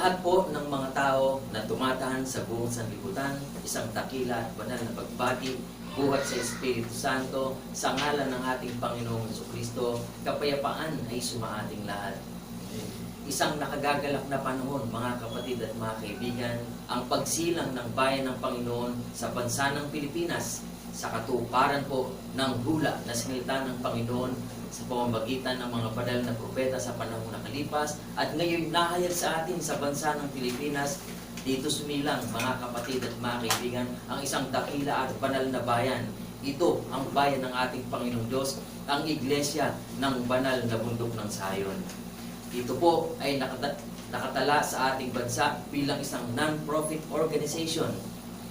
lahat po ng mga tao na tumatahan sa buong sanlibutan, isang dakila at banal na pagbati, buhat sa Espiritu Santo, sa ngalan ng ating Panginoong Jesucristo, kapayapaan ay sumaating lahat. Isang nakagagalak na panahon, mga kapatid at mga kaibigan, ang pagsilang ng bayan ng Panginoon sa bansa ng Pilipinas, sa katuparan po ng hula na sinilita ng Panginoon sa pamamagitan ng mga banal na propeta sa panahon nakalipas at ngayon nahayag sa atin sa bansa ng Pilipinas. Dito sumilang, mga kapatid at mga kaibigan, ang isang dakila at banal na bayan. Ito ang bayan ng ating Panginoong Diyos, ang iglesia ng banal na bundok ng Sayon. Ito po ay nakatala sa ating bansa bilang isang non-profit organization.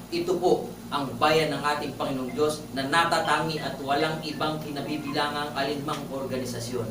Ito po ang bayan ng ating Panginoong Diyos na natatangi at walang ibang kinabibilangang alinmang organisasyon.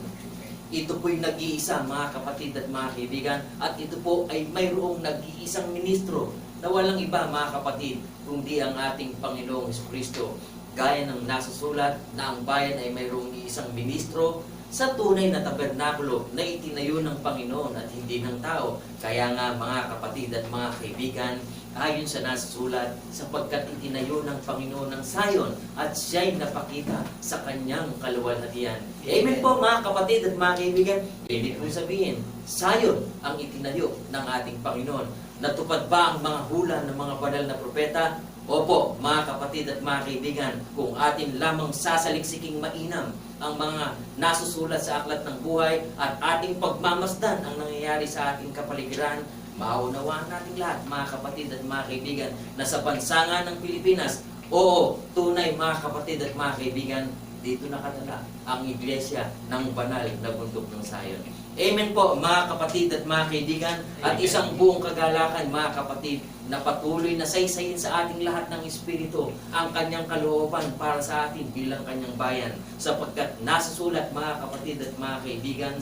Ito po'y nag-iisa, mga kapatid at mga kaibigan, at ito po ay mayroong nag-iisang ministro na walang iba, mga kapatid, kundi ang ating Panginoong Jesucristo. Gaya ng nasusulat na ang bayan ay mayroong isang ministro sa tunay na tabernakulo na itinayo ng Panginoon at hindi ng tao. Kaya nga, mga kapatid at mga kaibigan, ayon sa nasusulat, sapagkat itinayo ng Panginoon ng Sayon at siya'y napakita sa kanyang kaluwalhatian. Amen po, mga kapatid at mga kaibigan. Ibig kong sabihin, Sayon ang itinayo ng ating Panginoon. Natupad ba ang mga hula ng mga banal na propeta? Opo, mga kapatid at mga kaibigan, kung atin lamang sasaliksiking mainam ang mga nasusulat sa aklat ng buhay at ating pagmamasdan ang nangyayari sa ating kapaligiran, maunawaan natin lahat, mga kapatid at mga kaibigan, na sa bansa nga ng Pilipinas, oo, tunay, mga kapatid at mga kaibigan, dito nakatala ang iglesia ng banal na bundok ng Sayon. Amen po, mga kapatid at mga kaibigan. At isang buong kagalakan, mga kapatid, na patuloy na saysayin sa ating lahat ng Espiritu ang kanyang kalooban para sa atin bilang kanyang bayan. Sapagkat nasusulat, mga kapatid at mga kaibigan,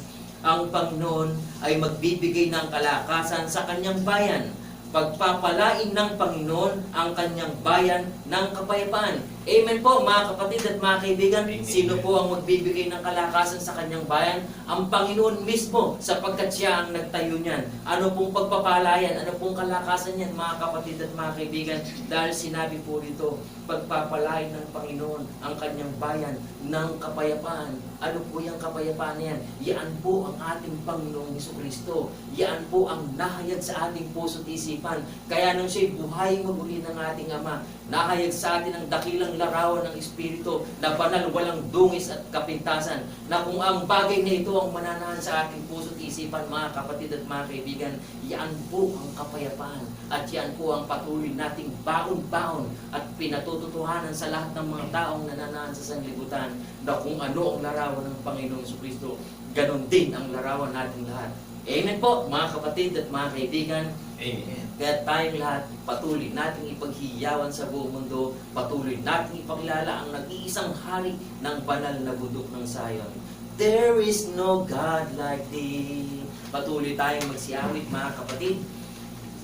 ang Panginoon ay magbibigay ng kalakasan sa kanyang bayan. Pagpapalain ng Panginoon ang kanyang bayan ng kapayapaan. Amen po, mga kapatid at mga kaibigan. Sino po ang magbibigay ng kalakasan sa kanyang bayan? Ang Panginoon mismo, sapagkat siya ang nagtayo niyan. Ano pong pagpapalayan? Ano pong kalakasan niyan, mga kapatid at mga kaibigan? Dahil sinabi po dito, pagpapalain ng Panginoon ang kanyang bayan ng kapayapaan. Ano po yung kapayapaan na yan? Yan po ang ating Panginoong Jesucristo. Yan po ang nahayag sa ating puso't isipan. Kaya nung siya'y buhay maguli ng ating Ama, nahayag sa atin ang dakilang larawan ng Espiritu na banal, walang dungis at kapintasan, na kung ang bagay na ito ang mananahan sa ating puso't isipan, mga kapatid at mga kaibigan, yan po ang kapayapaan at yan po ang patuloy nating baon-baon at pinatututuhanan sa lahat ng mga taong nananahan sa sanlibutan, na kung ano ang larawan ng Panginoong Jesucristo, ganon din ang larawan nating lahat. Amen po, mga kapatid at mga kaibigan. Amen. Kaya tayong lahat, patuloy nating ipaghiyawan sa buong mundo, patuloy nating ipakilala ang nag-iisang hari ng banal na bundok ng Sayon. There is no God like thee. Patuloy tayong magsiawit, mga kapatid.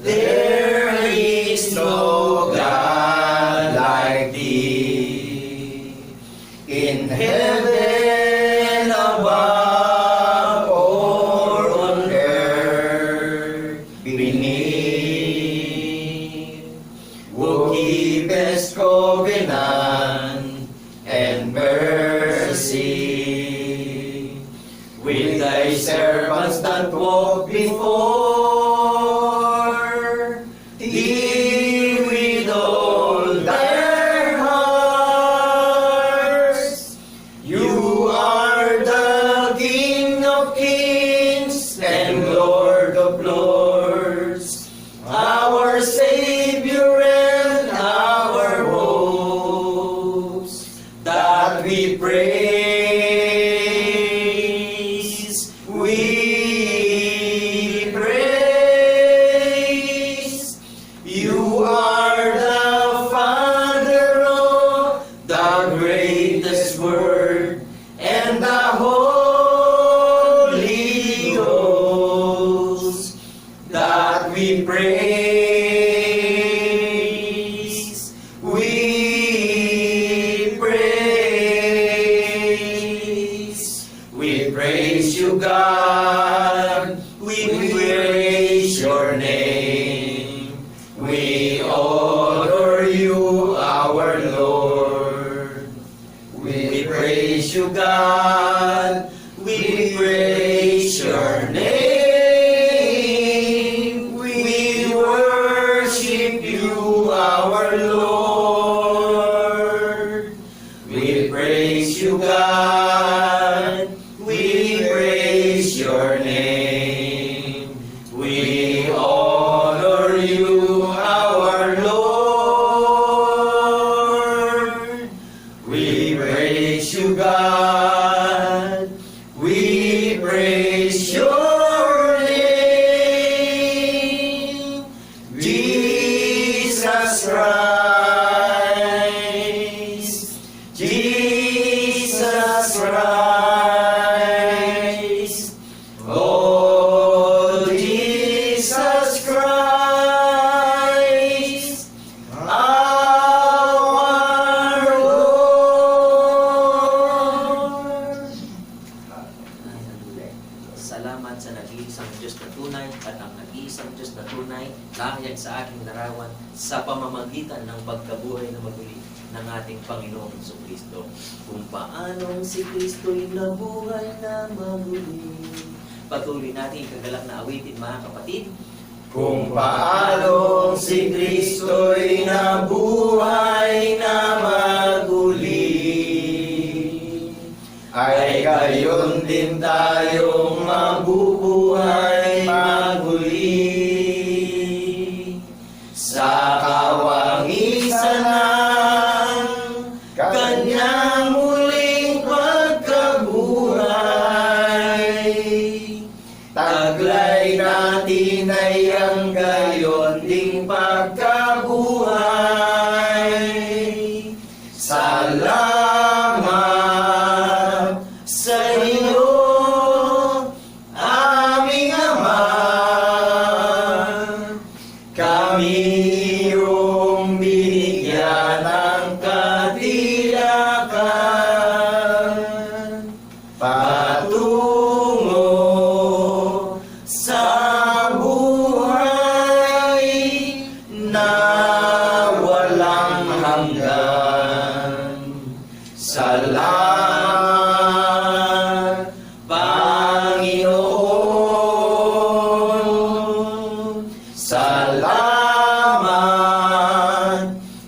There is no God like thee in heaven above or on earth beneath, who keepest covenant and mercy with thy servants that walk before thee with all their hearts. You are the King of kings and Lord of lords, our Savior and our hopes, that we praise, we praise. You are the Father of the greatest word and the Holy Ghost, that we praise, we praise. We praise you, God, we praise your name. you, God. We praise your name. We worship you, our Lord. We praise you, God. We praise your name. We honor you, our Lord. We praise you, God. We praise your name. Jesus Christ. Jesus Christ. Oh, Jesus Christ, our Lord. Salamat sa nag-iisang Diyos na tunay at ang nag-iisang Diyos na tunay lahayag sa aking larawan sa pamamagitan ng pagkabuhay na maguli ng ating Panginoong Jesucristo. Kung paanong si Kristo'y nabuhay na maguli. Patuloy natin kagalak na awitin, mga kapatid. Kung paanong si Kristo'y nabuhay na maguli, ay gayon din tayong mabubuhay maguli. Sa kawangisan ng kanyang muling pagkabuhay, taglay natin ay ang gayon ding pagkabuhay. Salamat sa iyo, aming Ama. Kami iyong binigyan ng katiyakan patungo sa buhay na walang hanggan. Salamat, Panginoon. Salamat,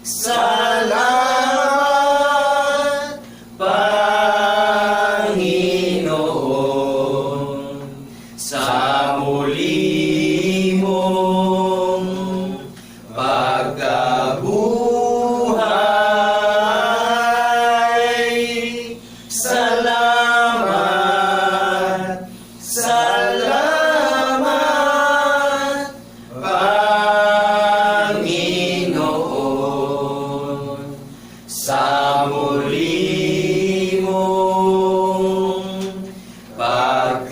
salamat, Panginoon, sa muli mong pagkabuhay. Salamat, salamat, Panginoon, sa muli mong pagkabuhay.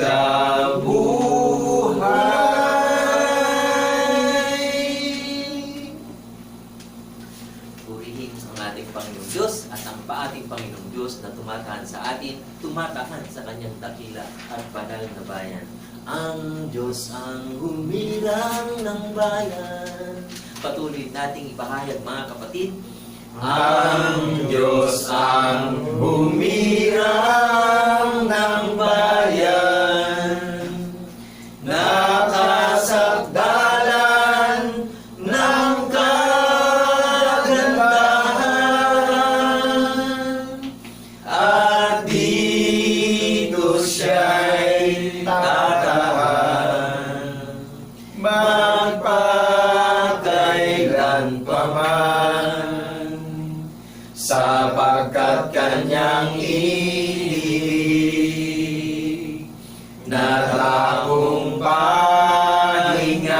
Purihin ang ating Panginoong Diyos at ang paating Panginoong Diyos na tumatahan sa atin, tumatahan sa kanyang dakila at banal na bayan. Ang Diyos ang humirang ng bayan. Patuloy nating ipahayag, mga kapatid. Ang Diyos ang humirang ng bayan, nakasagdalan ng kagandahan, at dito siya'y tatahan, magpakailan pa man, sapagkat kanyang ibig na takong pahingahan,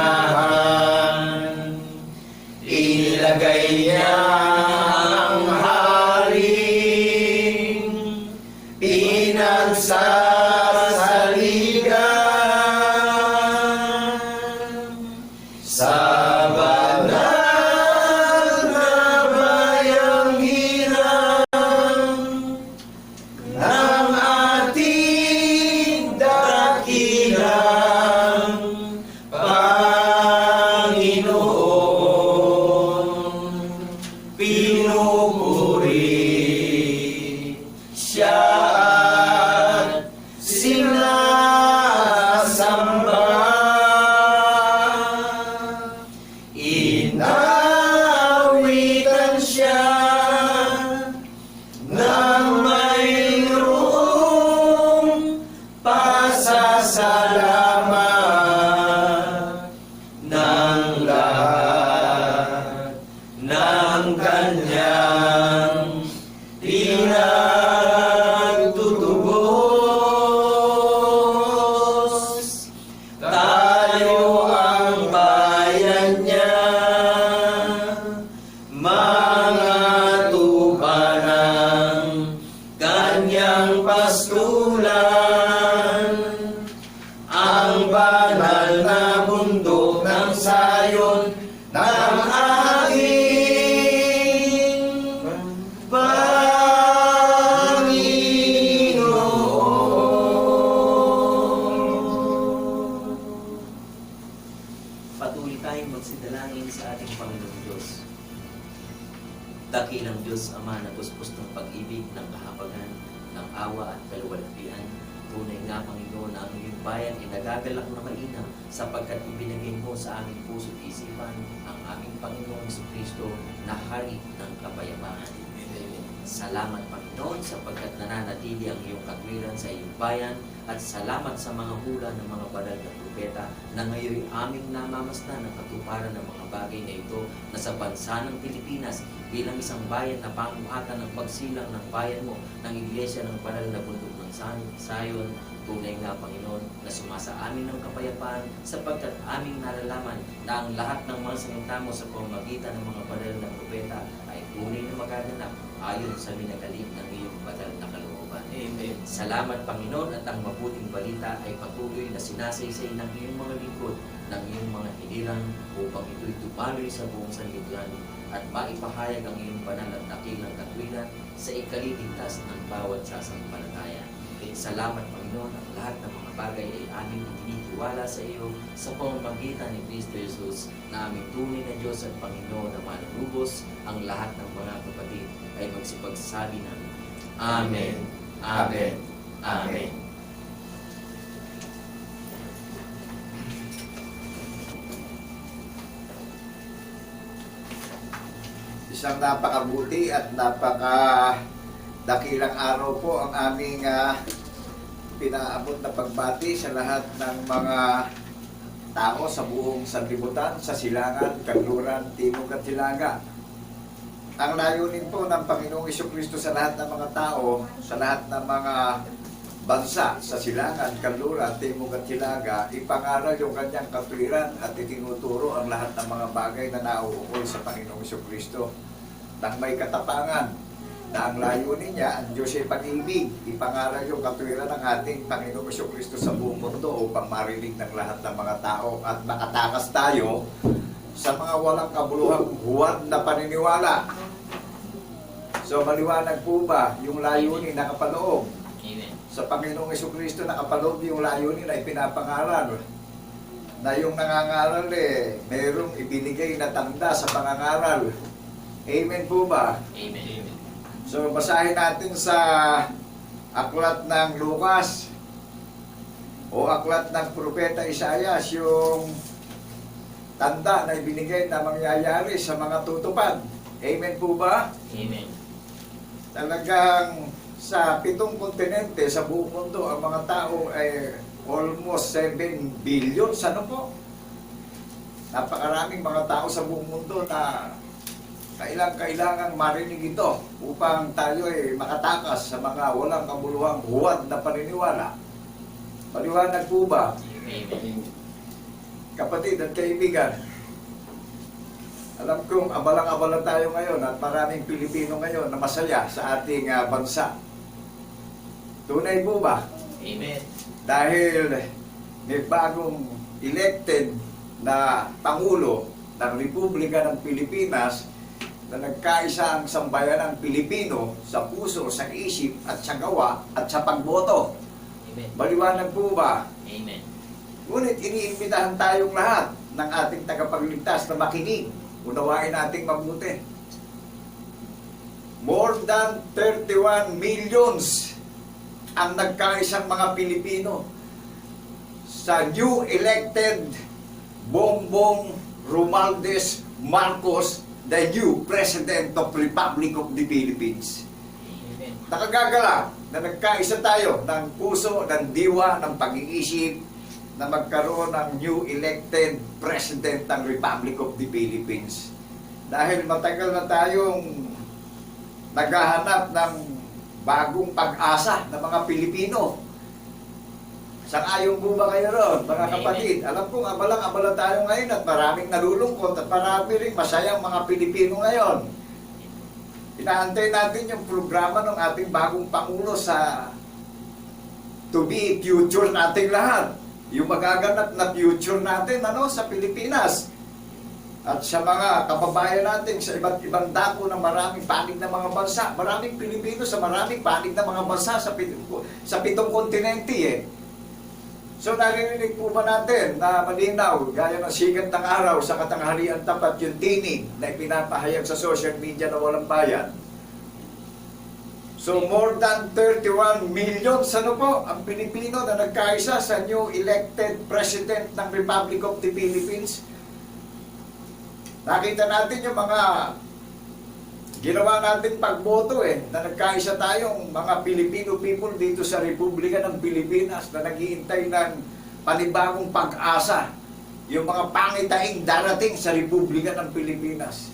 ilagay niya ang haring pinagsasaligan sa banal na bayang hirang ng ating dakila. pasasalamat ng lahat ng kanyang pinagtutubos. Tayo ang bayan niya, mga tupa ng kanyang pastulan, ang banal na bundok ng Sayon ng ating Panginoon. Patuloy tayong magsidalangin sa ating Panginoong Diyos. Dakilang Diyos, Ama na puspos ng pag-ibig, ng kahabagan, ng awa at kaluwalhatian. Tunay nga, Panginoon, na ang iyong bayan ay nagagalak na mainam sapagkat ibinigay mo sa aming puso at isipan ang aming Panginoong Jesucristo na hari ng kapayapaan. Salamat, Panginoon, sapagkat nananatili ang iyong katwiran sa iyong bayan, at salamat sa mga hula ng mga banal na propeta na ngayon aming namamasdan ang katuparan ng mga bagay na ito na sa bansa ng Pilipinas bilang isang bayan na pamuhatan ng pagsilang ng bayan mo ng Iglesia ng Banal na Bundok ng Sayon. Tunay nga, Panginoon, na sumasa amin ng kapayapaan sapagkat aming nalalaman na ang lahat ng mga salita mo sa pamamagitan ng mga banal na propeta ay tunay na magaganap ayon sa minagaling ng iyong banal na kalooban. Amen. Salamat, Panginoon, at ang mabuting balita ay patuloy na sinasaysay ng iyong mga lingkod, ng iyong mga hinirang upang ito'y tupaloy sa buong sanlibutan at maipahayag ang iyong banal at dakilang katwiran sa ikaliligtas ng bawat sasampalataya. Salamat, Panginoon, at lahat ng mga bagay ay aming itiniwala sa iyo sa pamamagitan ni Kristo Jesus na aming tunay na Diyos at Panginoon na manunubos. Ang lahat ng mga kapatid ay magsipagsabi ng Amen, Amen, Amen. Isang napakabuti at dakilang araw po ang aming pinaabot na pagbati sa lahat ng mga tao sa buong sanlibutan, sa Silangan, Kanluran, Timog at Hilaga. Ang layunin po ng Panginoong Jesucristo sa lahat ng mga tao, sa lahat ng mga bansa, sa Silangan, Kanluran, Timog at Hilaga, ipangaral yung kanyang katwiran at itinuturo ang lahat ng mga bagay na nauukol sa Panginoong Jesucristo nang may katapangan na ang layunin niya, ang Diyos ay pag-ibig, ipangaral yung katwiran ng ating Panginoong Jesucristo sa buong mundo upang marinig ng lahat ng mga tao at makatakas tayo sa mga walang kabuluhang huwad na paniniwala. So maliwanag po ba yung layunin nakapaloob? Amen. Sa Panginoong Jesucristo nakapaloob yung layunin na ipinapangaral. Na yung nangangaral mayroong ibinigay na tanda sa pangangaral. Amen po ba? Amen. So basahin natin sa aklat ng Lucas o aklat ng Propeta Isaias yung tanda na ibinigay na mangyayari sa mga tutupad. Amen po ba? Amen. Talagang sa 7 kontinente sa buong mundo ang mga tao ay almost 7 billion. Ano po? Napakaraming mga tao sa buong mundo na kailangang marinig ito upang tayo ay makatakas sa mga walang kabuluhang huwad na paniniwala. Maliwanag po ba? Amen. Kapatid at kaibigan, alam kong abalang-abala tayo ngayon at maraming Pilipino ngayon na masaya sa ating bansa. Tunay po ba? Amen. Dahil may bagong elected na Pangulo ng Republika ng Pilipinas na nagkaisa ang sambayanang Pilipino sa puso, sa isip at sa gawa at sa pagboto. Amen. Maliwanag po ba? Amen. Ngunit iniimbitahan tayong lahat ng ating tagapagligtas na makinig. Unawain nating mabuti. More than 31 millions ang nagkaisang mga Pilipino sa new elected Bongbong Romualdez Marcos, the new President of Republic of the Philippines. Amen. Nakagagala na nagkaisa tayo ng puso, ng diwa, ng pag-iisip na magkaroon ng new elected President ng Republic of the Philippines. Dahil matagal na tayong naghahanap ng bagong pag-asa ng mga Pilipino. Sang-ayon po ba kayo ron, mga kapatid? Alam kong abalang-abala tayo ngayon at maraming nalulungkot at marami rin masayang mga Pilipino ngayon. Inaantay natin yung programa ng ating bagong Pangulo sa to be future nating lahat. Yung magaganap na future natin sa Pilipinas. At sa mga kababayan natin sa iba't ibang dako ng maraming panig na mga bansa. Maraming Pilipino sa maraming panig na mga bansa sa pitong kontinente So naririnig po ba natin na malinaw, gaya ng sikat ng araw sa katanghalian tapat yung tinig na ipinapahayag sa social media na walang bayan? So more than 31 million ang Pilipino na nagkaisa sa new elected President ng Republic of the Philippines. Nakita natin yung mga ginawa natin pagboto na nagkaisa tayong mga Filipino people dito sa Republika ng Pilipinas na naghihintay ng panibagong pag-asa. Yung mga pangitaing darating sa Republika ng Pilipinas.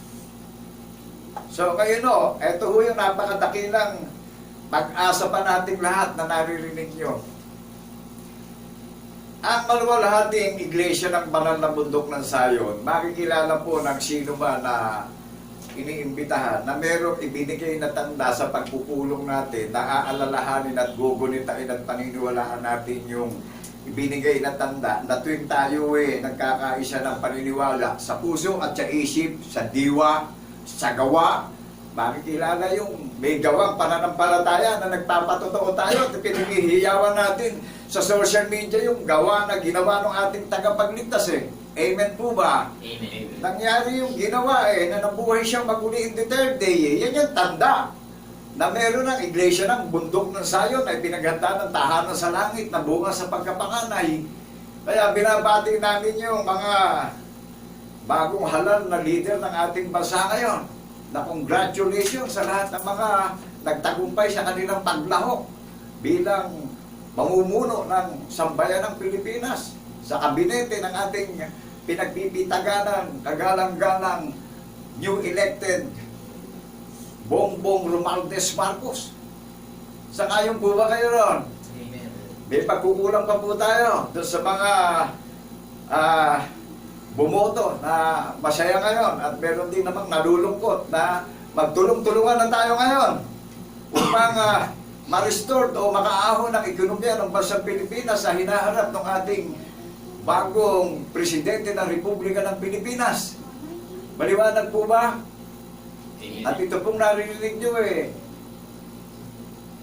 So ngayon ito yung napakadakilang pag-asa pa nating lahat na naririnig nyo. Ang maluwalhating iglesia ng banal na bundok ng Sayon, makikilala po ng sino ba na iniimbitahan na merong ibinigay na tanda sa pagpupulong natin na aalalahanin at gugunitain at paniniwalaan natin yung ibinigay na tanda na tuwing tayo nagkakaisa ng paniniwala sa puso at sa isip, sa diwa, sa gawa, makikilala yung may gawang pananampalataya na nagpapatotoo tayo at pinaghihiyawan natin sa social media yung gawa na ginawa ng ating tagapagligtas Amen po ba? Amen. Nangyari yung ginawa na nabuhay siyang maguli in the third day Yan yung tanda na meron ng iglesia ng bundok ng Sayon na pinaghanda ng tahanan sa langit na bunga sa pagkapanganay. Kaya binabati namin yung mga bagong halal na leader ng ating bansa ngayon. Na congratulations sa lahat ng mga nagtagumpay sa kanilang paglahok bilang mamumuno ng sambayan ng Pilipinas sa kabinete ng ating pinagpipitaganan, kagalang-galang new elected Bongbong Romualdez Marcos. Sang-ayon po ba kayo ron? Amen. May pagkukulang pa po tayo doon sa mga bumoto na masaya ngayon at meron din namang nalulungkot na magtulong-tulungan na tayo ngayon upang ma-restore o makaahon ang ekonomiya ng bansang Pilipinas sa hinaharap ng ating bagong presidente ng Republika ng Pilipinas. Maliwanag po ba? Amen. At ito pong narinig nyo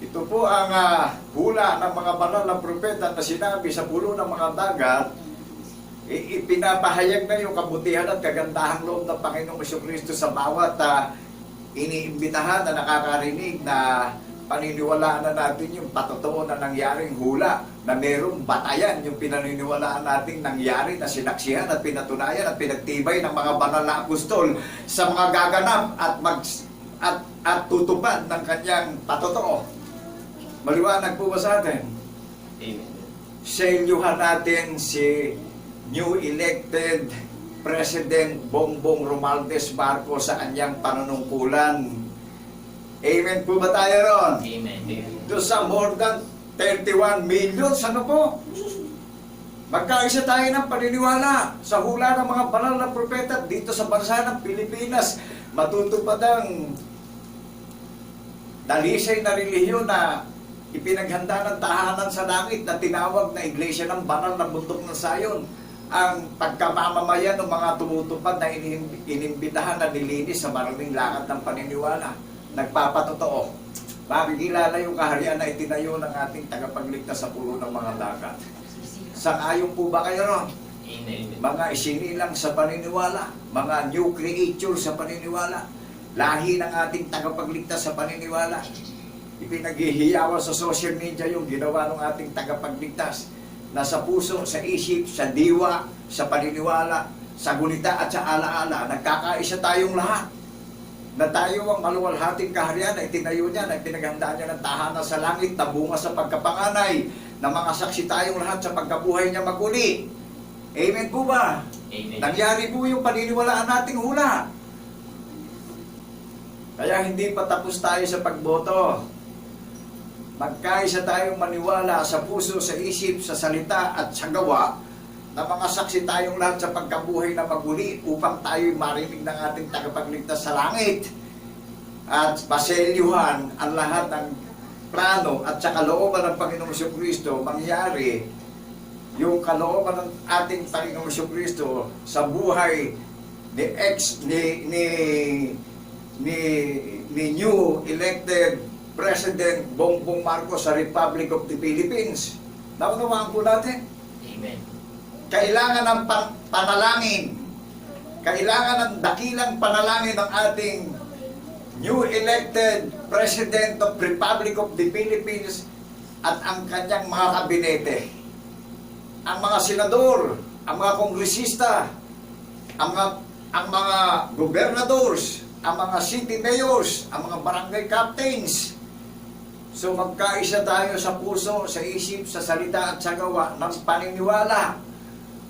ito po ang hula ng mga banal na propeta na sinabi sa pulo ng mga dagat, ipinapahayag na yung kabutihan at kagandahang loob ng Panginoong Jesucristo sa bawat iniimbitahan na nakakarinig na paniniwalaan na natin yung patotoo na nangyaring hula na merong batayan yung pinaniniwalaan nating nangyari na sinaksihan at pinatunayan at pinagtibay ng mga banal na apostol sa mga gaganap at tutupad ng kanyang patotoo. Maliwanag po ba sa atin? Amen. Selyuhan natin si new elected President Bongbong Romualdez Marcos sa kanyang panunungkulan. Amen po ba tayo ron? Amen. Doon sa more than 31 million, po? Magkaisa tayo ng paniniwala sa hula ng mga banal na propeta dito sa bansa ng Pilipinas. Matutupad ang dalisay na relihiyon na ipinaghanda ng tahanan sa langit na tinawag na Iglesia ng Banal na Bundok ng Sayon. Ang pagkamamamayan ng mga tumutupad na inimbitahan na nilinis sa maraming lakad ng paniniwala. Nagpapatotoo. Makikilala yung kaharian na itinayo ng ating tagapagligtas sa pulo ng mga dagat. Sang-ayon po ba kayo ron? Amen. Mga isinilang sa paniniwala, mga new creature sa paniniwala, lahi ng ating tagapagligtas sa paniniwala. Ipinaghihiyawan sa social media yung ginawa ng ating tagapagligtas na sa puso, sa isip, sa diwa, sa paniniwala, sa gunita at sa alaala, nagkakaisa tayong lahat. na tayo ang maluwalhating kaharian na itinayo niya, na pinaghandaan niya ng tahanan sa langit, na bunga sa pagkapanganay, na mga saksi tayong lahat sa pagkabuhay niya maguli. Amen po ba? Amen. Nangyari po yung paniniwalaan nating hula. Kaya hindi pa tapos tayo sa pagboto. Magkaisa tayong maniwala sa puso, sa isip, sa salita at sa gawa, na mga saksi tayong lahat sa pagkabuhay na maguli upang tayo'y marinig ng ating tagapagligtas sa langit at paselyuhan ang lahat ng plano at sa kalooban ng Panginoong Jesucristo mangyari yung kalooban ng ating Panginoong Jesucristo sa buhay ni new elected President Bongbong Marcos sa Republic of the Philippines. Naunawaan po natin. Amen. Kailangan ng panalangin. Kailangan ng dakilang panalangin ng ating new elected President of Republic of the Philippines at ang kanyang mga kabinete. Ang mga senador, ang mga kongresista, ang mga gobernadors, ang mga city mayors, ang mga barangay captains. So magkaisa tayo sa puso, sa isip, sa salita at sa gawa ng paniniwala.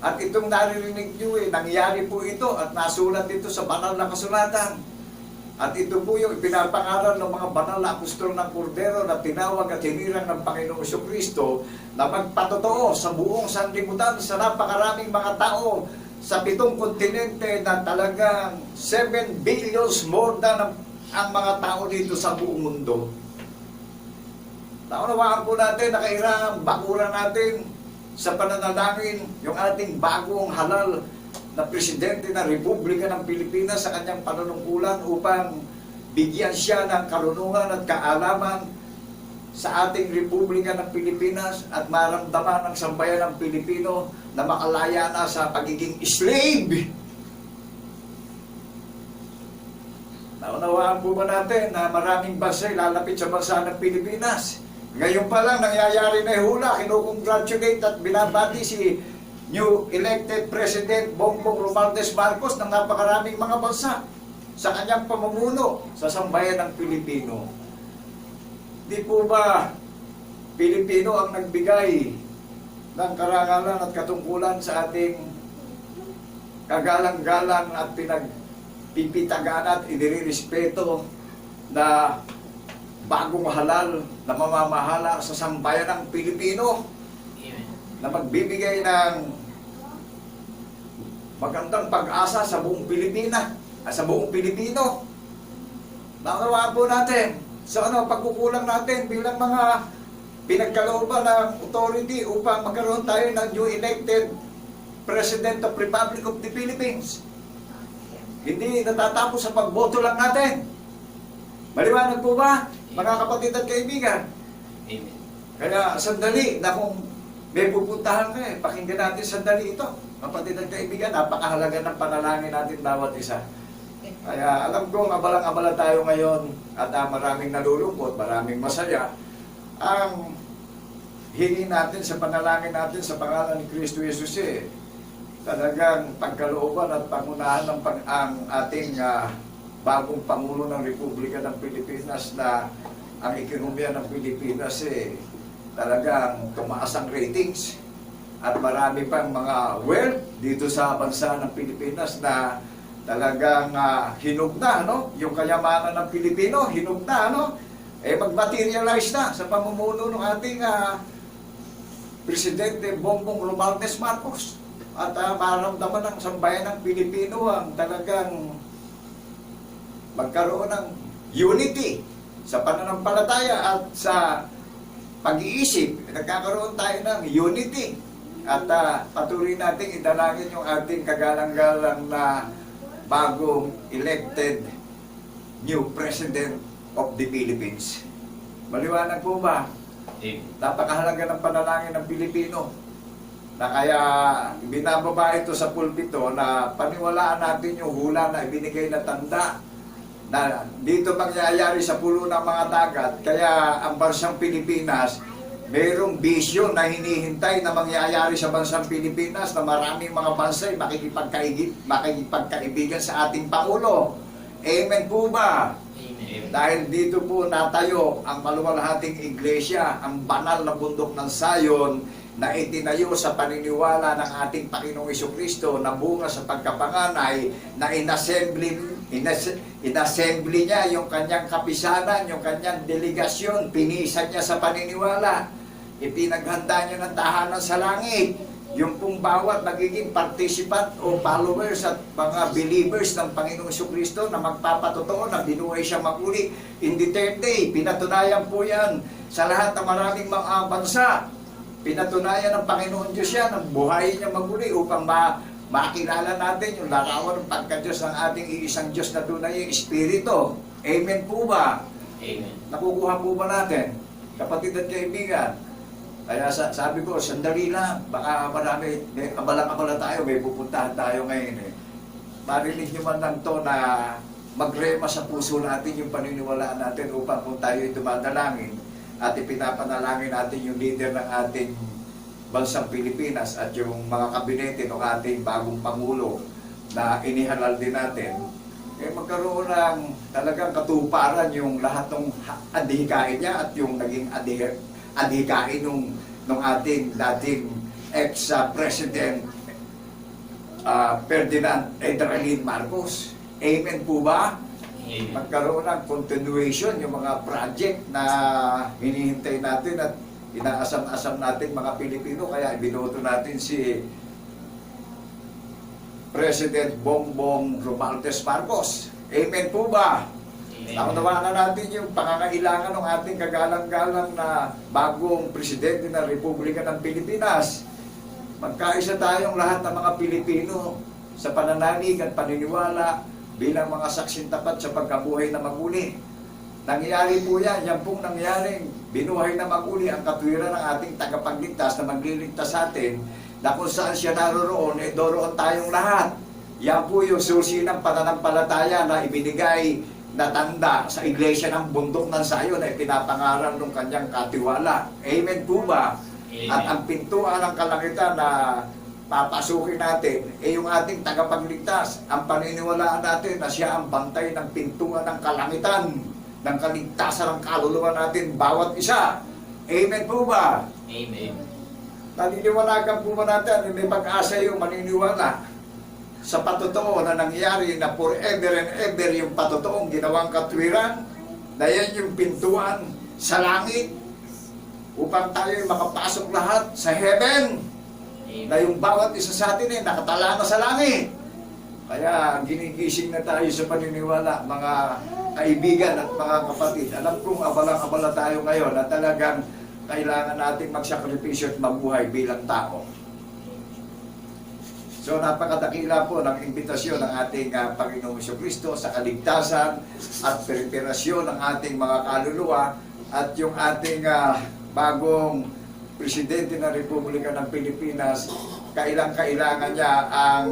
At itong naririnig nyo nangyari po ito at nasulat ito sa banal na kasulatan. At ito po yung ipinapangaral ng mga banal na apostol ng Kordero na tinawag at hinirang ng Panginoong Jesucristo na magpatotoo sa buong sanlibutan sa napakaraming mga tao sa 7 kontinente na talagang 7 billions more than ang mga tao dito sa buong mundo. Naunawaan po natin na kailangan bakuran natin sa pananalangin yung ating bagong halal na Presidente ng Republika ng Pilipinas sa kanyang panunungkulan upang bigyan siya ng karunungan at kaalaman sa ating Republika ng Pilipinas at maramdaman ng sambayan ng Pilipino na makalaya na sa pagiging slave. Naunawaan po ba natin na maraming bansa lalapit sa bansa ng Pilipinas? Ngayon pa lang nangyayari na hula, kinukongratulate at binabati si new elected President Bongbong Romualdez Marcos ng napakaraming mga bansa sa kanyang pamumuno sa sambayan ng Pilipino. Di po ba Pilipino ang nagbigay ng karangalan at katungkulan sa ating kagalang-galang at pinagpipitagaan at inirespeto na bagong halal na mamamahala sa sambayan ng Pilipino? Amen. Na magbibigay ng magandang pag-asa sa buong Pilipinas, sa buong Pilipino. Naunawaan po natin sa pagkukulang natin bilang mga pinagkalooban ng authority upang magkaroon tayo ng new elected President of Republic of the Philippines. Hindi natatapos sa pagboto lang natin. Maliwanag po ba, mga kapatid at kaibigan? Amen. Kaya sandali na kung may pupuntahan ka pakinggan natin sandali ito. Kapatid at kaibigan, napakahalaga ng panalangin natin bawat isa. Kaya alam ko, abalang-abala tayo ngayon at maraming nalulungkot, maraming masaya. Ang hingi natin sa panalangin natin sa pangalan ni Kristo Jesus talagang pagkalooban at pangunahan ng ang ating bagong Pangulo ng Republika ng Pilipinas na ang ekonomiya ng Pilipinas talagang tumaas ang ratings at marami pang mga wealth dito sa bansa ng Pilipinas na talagang hinug na, yung kayamanan ng Pilipino, hinug na, mag-materialize na sa pamumuno ng ating Presidente Bongbong Romualdez Marcos. At maramdaman ng sambayan ng Pilipino ang talagang magkaroon ng unity sa pananampalataya at sa pag-iisip. Nagkakaroon tayo ng unity at patuloy nating idalangin yung ating kagalang-galang na bagong elected new President of the Philippines. Maliwanag po ba? Napakahalaga ng panalangin ng Pilipino na kaya binababa ito sa pulpito na paniwalaan natin yung hula na ibinigay na tanda na dito mangyayari sa pulo ng mga dagat. Kaya ang bansang Pilipinas mayroong bisyo na hinihintay na mangyayari sa bansang Pilipinas na maraming mga bansa ay makikipagkaibigan sa ating Pangulo. Amen po ba? Amen. Dahil dito po natayo ang maluwalhating iglesia, ang banal na bundok ng Sayon na itinayo sa paniniwala ng ating Panginoong Jesucristo na bunga sa pagkapanganay na inassembly niya yung kanyang kapisanan, yung kanyang delegasyon, pinisan niya sa paniniwala. Ipinaghanda niya ng tahanan sa langit. Yung pong bawat nagiging participant o followers at mga believers ng Panginoong Jesucristo na magpapatotoo na binuhay siya maguli in the third day. Pinatunayan po yan sa lahat ng maraming mga bansa. Pinatunayan ng Panginoon Diyos yan, ang buhay niya maguli upang makilala natin yung larawan ng pagka-Diyos ng ating iisang Diyos na tunay yung Espiritu. Amen po ba? Amen. Nakukuha po ba natin? Kapatid at kaibigan, kaya sabi ko, sandali lang, baka marami, abala-abala tayo, may pupuntahan tayo ngayon eh. Marinig nyo man lang to na magrema sa puso natin yung paniniwalaan natin upang kung tayo ay dumadalangin at ipinapanalangin natin yung leader ng ating bansang Pilipinas at yung mga kabinete ng ating bagong Pangulo na inihalal din natin, eh magkaroon ng talagang katuparan yung lahat ng adhikain niya at yung naging adhikain nung ating dating ex-president Ferdinand Edgarelin Marcos. Amen po ba? Amen. Magkaroon ng continuation yung mga project na hinihintay natin at inaasam-asam natin mga Pilipino, kaya ibinoto natin si President Bongbong Romualdez Marcos. Amen po ba? Naunawaan na natin yung pangangailangan ng ating kagalang-galang na bagong presidente ng Republika ng Pilipinas. Magkaisa tayong lahat ng mga Pilipino sa pananalig at paniniwala bilang mga saksing tapat sa pagkabuhay na maguli. Nangyari po yan pong nangyaring binuhay na maguli ang katwiran ng ating tagapagligtas na magliligtas sa atin, na kung saan siya naroroon, eh doroon tayong lahat. Yan po yung susi ng pananampalataya na ibinigay na tanda sa iglesia ng bundok ng Sayon na pinapangaral ng kanyang katiwala. Amen po ba? Amen. At ang pintuan ng kalangitan na papasukin natin ay yung ating tagapagligtas. Ang paniniwalaan natin na siya ang bantay ng pintuan ng kalangitan, ng kaligtasan ng kaluluwa natin bawat isa. Amen po ba? Amen. Naniniwalagan po ba natin, may pag-asa yung maniniwala sa patotoo na nangyari na forever and ever yung patotoong ginawang katwiran, na yan yung pintuan sa langit upang tayo makapasok lahat sa heaven, na yung bawat isa sa atin ay nakatala na sa langit. Kaya ginigising na tayo sa paniniwala, mga kaibigan at mga kapatid. Alam kong abalang-abala tayo ngayon na talagang kailangan nating magsakripisyo at mabuhay bilang tao. So napakadakila po ng imbitasyon ng ating Panginoong Jesucristo sa kaligtasan at preparasyon ng ating mga kaluluwa at yung ating bagong Presidente ng Republika ng Pilipinas, kailangan niya ang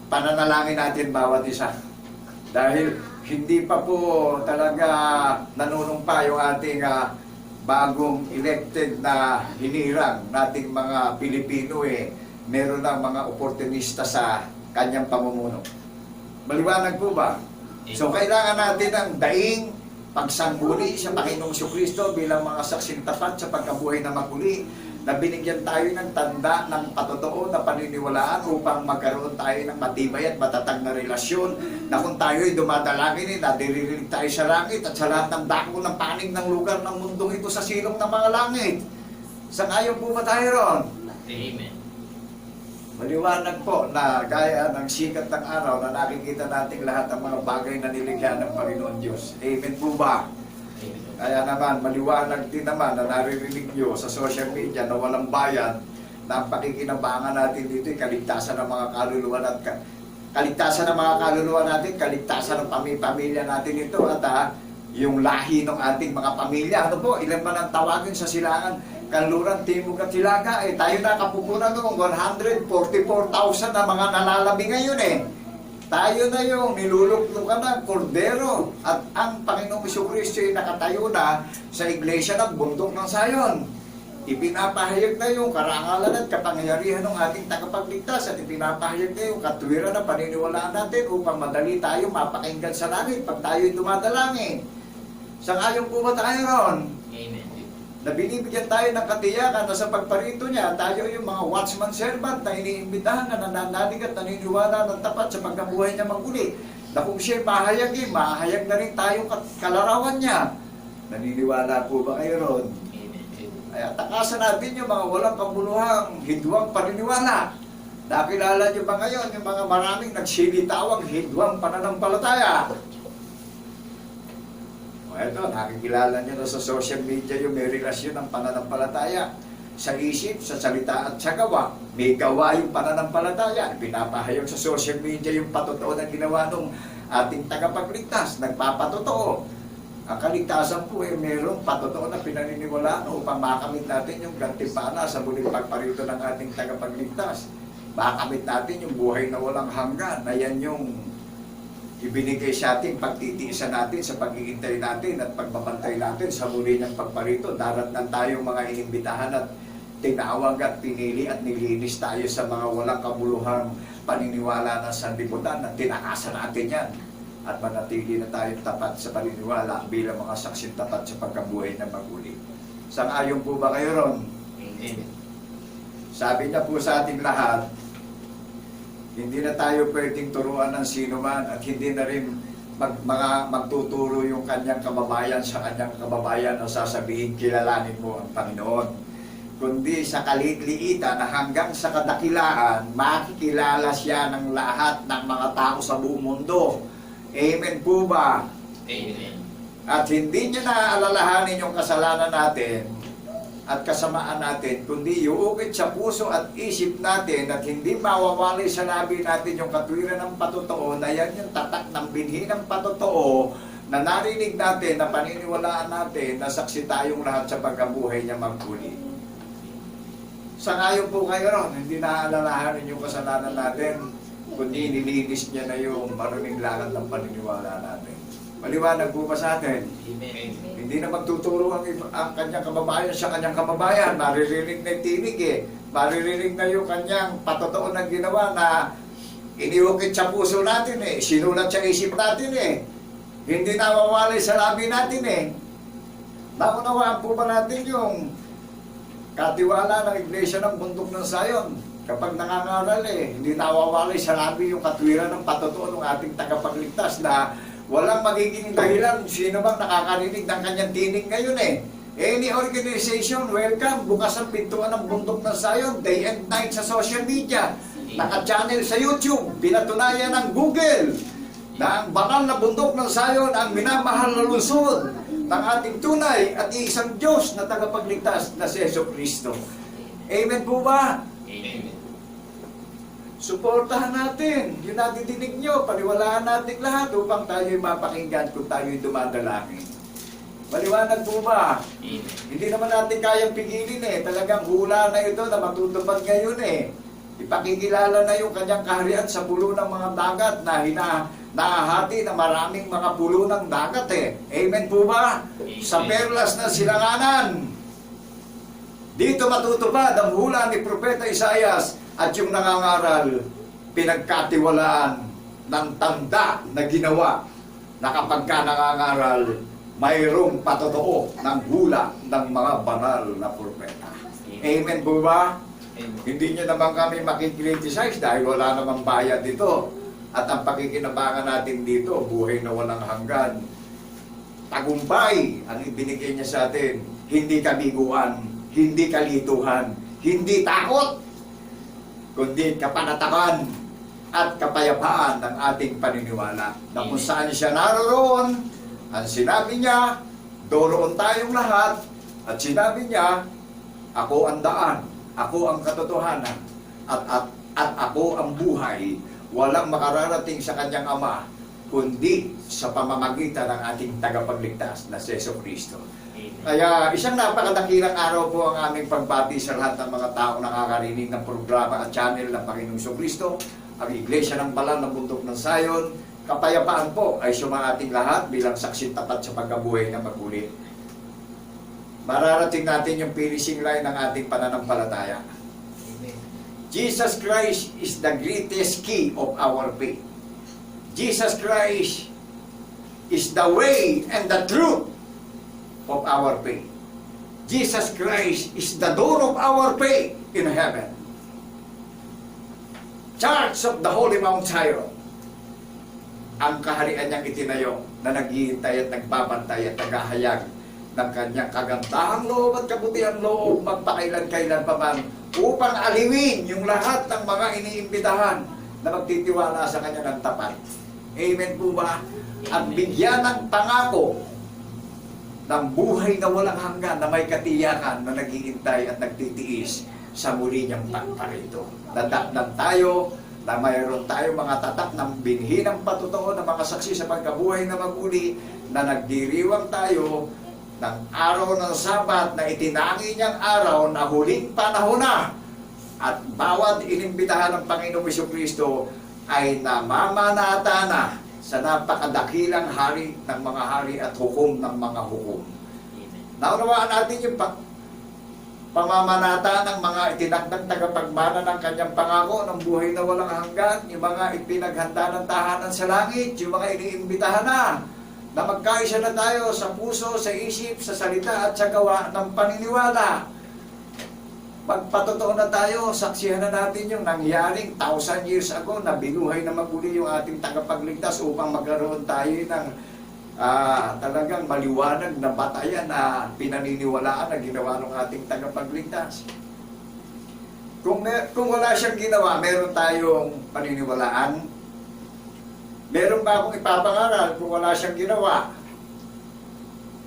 pananalangin natin bawat isa. Dahil hindi pa po talaga nanunumpa yung ating bagong elected na hinirang nating mga Pilipino meron ng mga oportunista sa kanyang pamumuno. Maliwanag po ba? So kailangan natin ng daing pagsangguni sa Panginoong Jesucristo bilang mga saksing tapat sa pagkabuhay na maguli, na binigyan tayo ng tanda ng patotoo na paniniwalaan upang magkaroon tayo ng matibay at matatag na relasyon, na kung tayo'y dumadalangin nadiririnig tayo sa langit at sa lahat ng dako ng panig ng lugar ng mundong ito sa silong ng mga langit. Sangayon po ba tayo ron? Amen. Maliwanag po na gaya ng sikat ng araw na nakikita natin lahat ng mga bagay na nilikha ng Panginoon Diyos. Amen po ba? Amen. Kaya naman, maliwanag din naman na naririnig nyo sa social media na walang bayan na ang pakikinabangan natin dito ay kaligtasan ng mga kaluluwa natin. Kaligtasan ng mga kaluluwa natin, kaligtasan ng pamilya natin ito at yung lahi ng ating mga pamilya. Ano po, ilan man ang tawagin sa silangan, Kanluran, Timog at Silaga, tayo na kapupunan ng 144,000 na mga nalalabi ngayon Tayo na yung niluluklukan ng kordero at ang Panginoong Jesucristo ay nakatayo na sa iglesia ng bundok ng Sayon. Ipinapahayag na yung karangalan at kapangyarihan ng ating tagapagligtas at ipinapahayag na yung katwiran na paniniwalaan natin upang madali tayo mapakinggan sa langit pag tayo'y dumadalangin. Sang-ayon po ba tayo ron? Amen. Na binibigyan tayo ng katiyakan na sa pagparito niya, tayo yung mga watchman servant na iniimbitahan na nananalig at naniniwala ng tapat sa pagkabuhay niya maguli. Na kung siya'y mahayagin, mahayag na rin tayong kalarawan niya. Naniniwala po ba kayo ron? Kaya takasan natin yung mga walang kabuluhang hidwang paniniwala. Nakilala niyo ba ngayon yung mga maraming nagsilitawang hidwang pananampalataya? O eto, nakikilala niyo na sa social media yung may relasyon ng pananampalataya. Sa isip, sa salita at sa gawa. May gawa yung pananampalataya. Pinapahayag sa social media yung patotoo na ginawa ng ating tagapagligtas. Nagpapatotoo. Ang kaligtasan po ay mayroong patotoo na pinaniniwalaan upang makamit natin yung gantimpala sa muling pagparito ng ating tagapagligtas. Makamit natin yung buhay na walang hanggan, na yan yung ibinigay sa ating pagtitiisan natin sa pag-iintay natin at pagbabantay natin sa muli ng pagparito. Daratnan tayong mga inimbitahan at tinawag at pinili at nilinis tayo sa mga walang kabuluhang paniniwala ng sanlibutan at tinakasan natin yan. At manatili na tayong tapat sa paniniwala bilang mga saksing tapat sa pagkabuhay na maguli. Sang-ayon po ba kayo ron? Amen. Sabi niya po sa ating lahat, hindi na tayo pwedeng turuan ng sino man at hindi na rin magtuturo yung kanyang kababayan sa kanyang kababayan o sasabihin, kilalanin mo ang Panginoon. Kundi sa kaliit-liitan na hanggang sa kadakilaan, makikilala siya ng lahat ng mga tao sa buong mundo. Amen po ba? Amen. At hindi niya naaalalahanin yung kasalanan natin at kasamaan natin, kundi iuukit sa puso at isip natin at hindi mawawali sa labi natin yung katwiran ng patotoo na yan yung tatak ng binhi ng patotoo na narinig natin, na paniniwalaan natin, na saksi tayong lahat sa pagkabuhay niya magpuli. Sangayon po kayo ron, hindi naaalalahanin yung kasalanan natin, kundi nilinis niya na yung maruming lakad ng paniniwala natin. Maliwanag po ba sa atin? Amen. Hindi na magtuturo ang kanyang kababayan sa kanyang kababayan. Maririnig na yung tinig eh. Maririnig na yung kanyang patotoo ng ginawa na iniukit sa puso natin eh. Sinulat sa isip natin eh. Hindi nawawali sa labi natin eh. Naunawaan po ba natin yung katiwala ng Iglesia ng Bundok ng Sayon? Kapag nangangaral eh, hindi nawawali sa labi yung katwiran ng patotoo ng ating tagapagligtas na walang magiging dahilan sino bang nakakarinig ng kanyang tinig ngayon eh. Any organization, welcome. Bukas ang pintuan ng Bundok ng Sayon, day and night sa social media. Naka-channel sa YouTube, pinatunayan ng Google na ang banal na Bundok ng Sayon ang minamahal na lungsod ng ating tunay at isang Diyos na tagapagligtas na si Jesucristo. Amen po ba? Amen. Suportahan natin yung nadidinig nyo, paniwalaan natin lahat upang tayo'y mapakinggan kung tayo'y dumadalangin. Maliwanag po ba? Amen. Hindi naman natin kayang pigilin eh. Talagang hula na ito na matutupad ngayon eh. Ipakikilala na yung kanyang kaharian sa pulo ng mga dagat na nahahati na maraming mga pulo ng dagat eh. Amen po ba? Sa perlas na silanganan. Dito matutupad ang hula ni Propeta Isaias at yung nangangaral, pinagkatiwalaan ng tanda na ginawa na kapag ka nangangaral, mayroong patotoo ng hula ng mga banal na propeta. Amen po ba? Amen. Hindi niya naman kami makikriticize dahil wala namang bayad dito. At ang pakikinabangan natin dito, buhay na walang hanggan. Tagumpay ang ibinigay niya sa atin. Hindi kabiguan, hindi kalituhan, hindi takot, kundi kapanatakan at kapayapaan ng ating paniniwala. Na kung saan siya naroon, ang sinabi niya, doroon tayong lahat, at sinabi niya, ako ang daan, ako ang katotohanan, at ako ang buhay. Walang makararating sa kanyang Ama, kundi sa pamamagitan ng ating tagapagligtas na si Jesucristo. Kaya isang napakadakilang araw po ang aming pagbati sa lahat ng mga taong nakakarinig ng programa at channel ng Panginoong Jesucristo, ang Iglesia ng Banal ng Bundok ng Sayon. Kapayapaan po ay sumang ating lahat bilang saksi tapat sa pagkabuhay na maguli. mararating natin yung finishing line ng ating pananampalataya. Amen. Jesus Christ is the greatest key of our faith. Jesus Christ is the way and the truth of our faith. Jesus Christ is the door of our faith in heaven. Church of the Holy Mount Zion, ang kaharian niyang itinayo na naghihintay at nagbabantay at naghahayag ng kanyang kagandahang loob at kabutihang loob magpakailan-kailan pa man upang aliwin yung lahat ng mga iniimbitahan na magtitiwala sa kanya ng tapat. Amen po ba? At bigyan ng pangako ng buhay na walang hanggan na may katiyakan na naghihintay at nagtitiis sa muli niyang pagparito. Dadakdan tayo na mayroon tayong mga tatak ng binhi ng patutuo ng mga saksi sa pagkabuhay na maguli na nagdiriwang tayo ng araw ng Sabat na itinangi niyang araw na huling panahon na at bawat inimbitahan ng Panginoong Jesucristo ay namamanata na sa napakadakilang hari ng mga hari at hukom ng mga hukom. Naunawaan natin yung pamamanata ng mga itinakdang tagapagmana ng kanyang pangako ng buhay na walang hanggan, yung mga ipinaghanda ng tahanan sa langit, yung mga iniimbitahan na magkaisa na tayo sa puso, sa isip, sa salita at sa gawa ng paniniwala. Magpatotoo na tayo, saksihan na natin yung nangyaring 1,000 years ago na binuhay na maguli yung ating tagapagligtas upang magkaroon tayo ng talagang maliwanag na batayan na pinaniniwalaan na ginawa ng ating tagapagligtas. Kung wala siyang ginawa, meron tayong paniniwalaan. Meron ba akong ipapangaral kung wala siyang ginawa?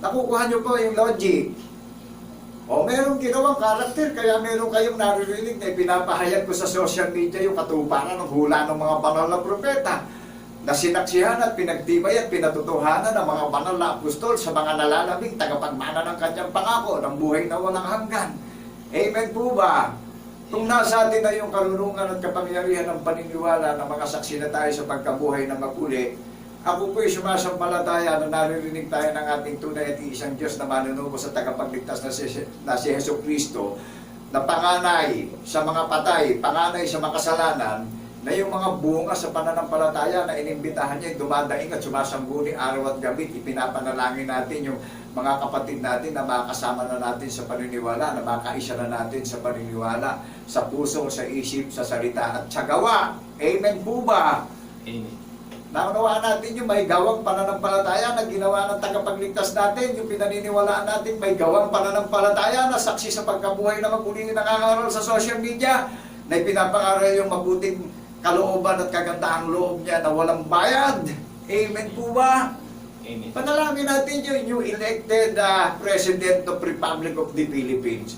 Nakukuha niyo po yung logic. O meron ginawang karakter, kaya meron kayong naririnig na ipinapahayag ko sa social media yung katuparan ng hula ng mga banal na propeta na sinaksihan at pinagtibay at pinatutuhanan ng mga banal na apostol sa mga nalalabing tagapagmana ng kanyang pangako ng buhay na walang hanggan. Amen po ba? Kung nasa atin na yung karunungan at kapangyarihan ng paniniwala ng mga saksi na tayo sa pagkabuhay na maguli, ako po'y sumasampalataya na naririnig tayo ng ating tunay at isang Diyos na manunubo sa tagapagligtas na si Jesucristo, na panganay sa mga patay, panganay sa makasalanan, na yung mga bunga sa pananampalataya na inimbitahan niya, dumadaing at sumasangguni araw at gabi. Ipinapanalangin natin yung mga kapatid natin na makasama na natin sa paniniwala, na makaisa na natin sa paniniwala, sa puso, sa isip, sa salita at sa gawa. Amen po ba? Amen. Naunawaan natin yung may gawang pananampalataya na ginawa ng tagapagligtas natin, yung pinaniniwalaan natin may gawang pananampalataya na saksi sa pagkabuhay na maguli na nangangaral sa social media, na ipinapangaral yung mabuting kalooban at kagandahang loob niya na walang bayad. Amen po ba? Amen. Panalangin natin yung new elected President of Republic of the Philippines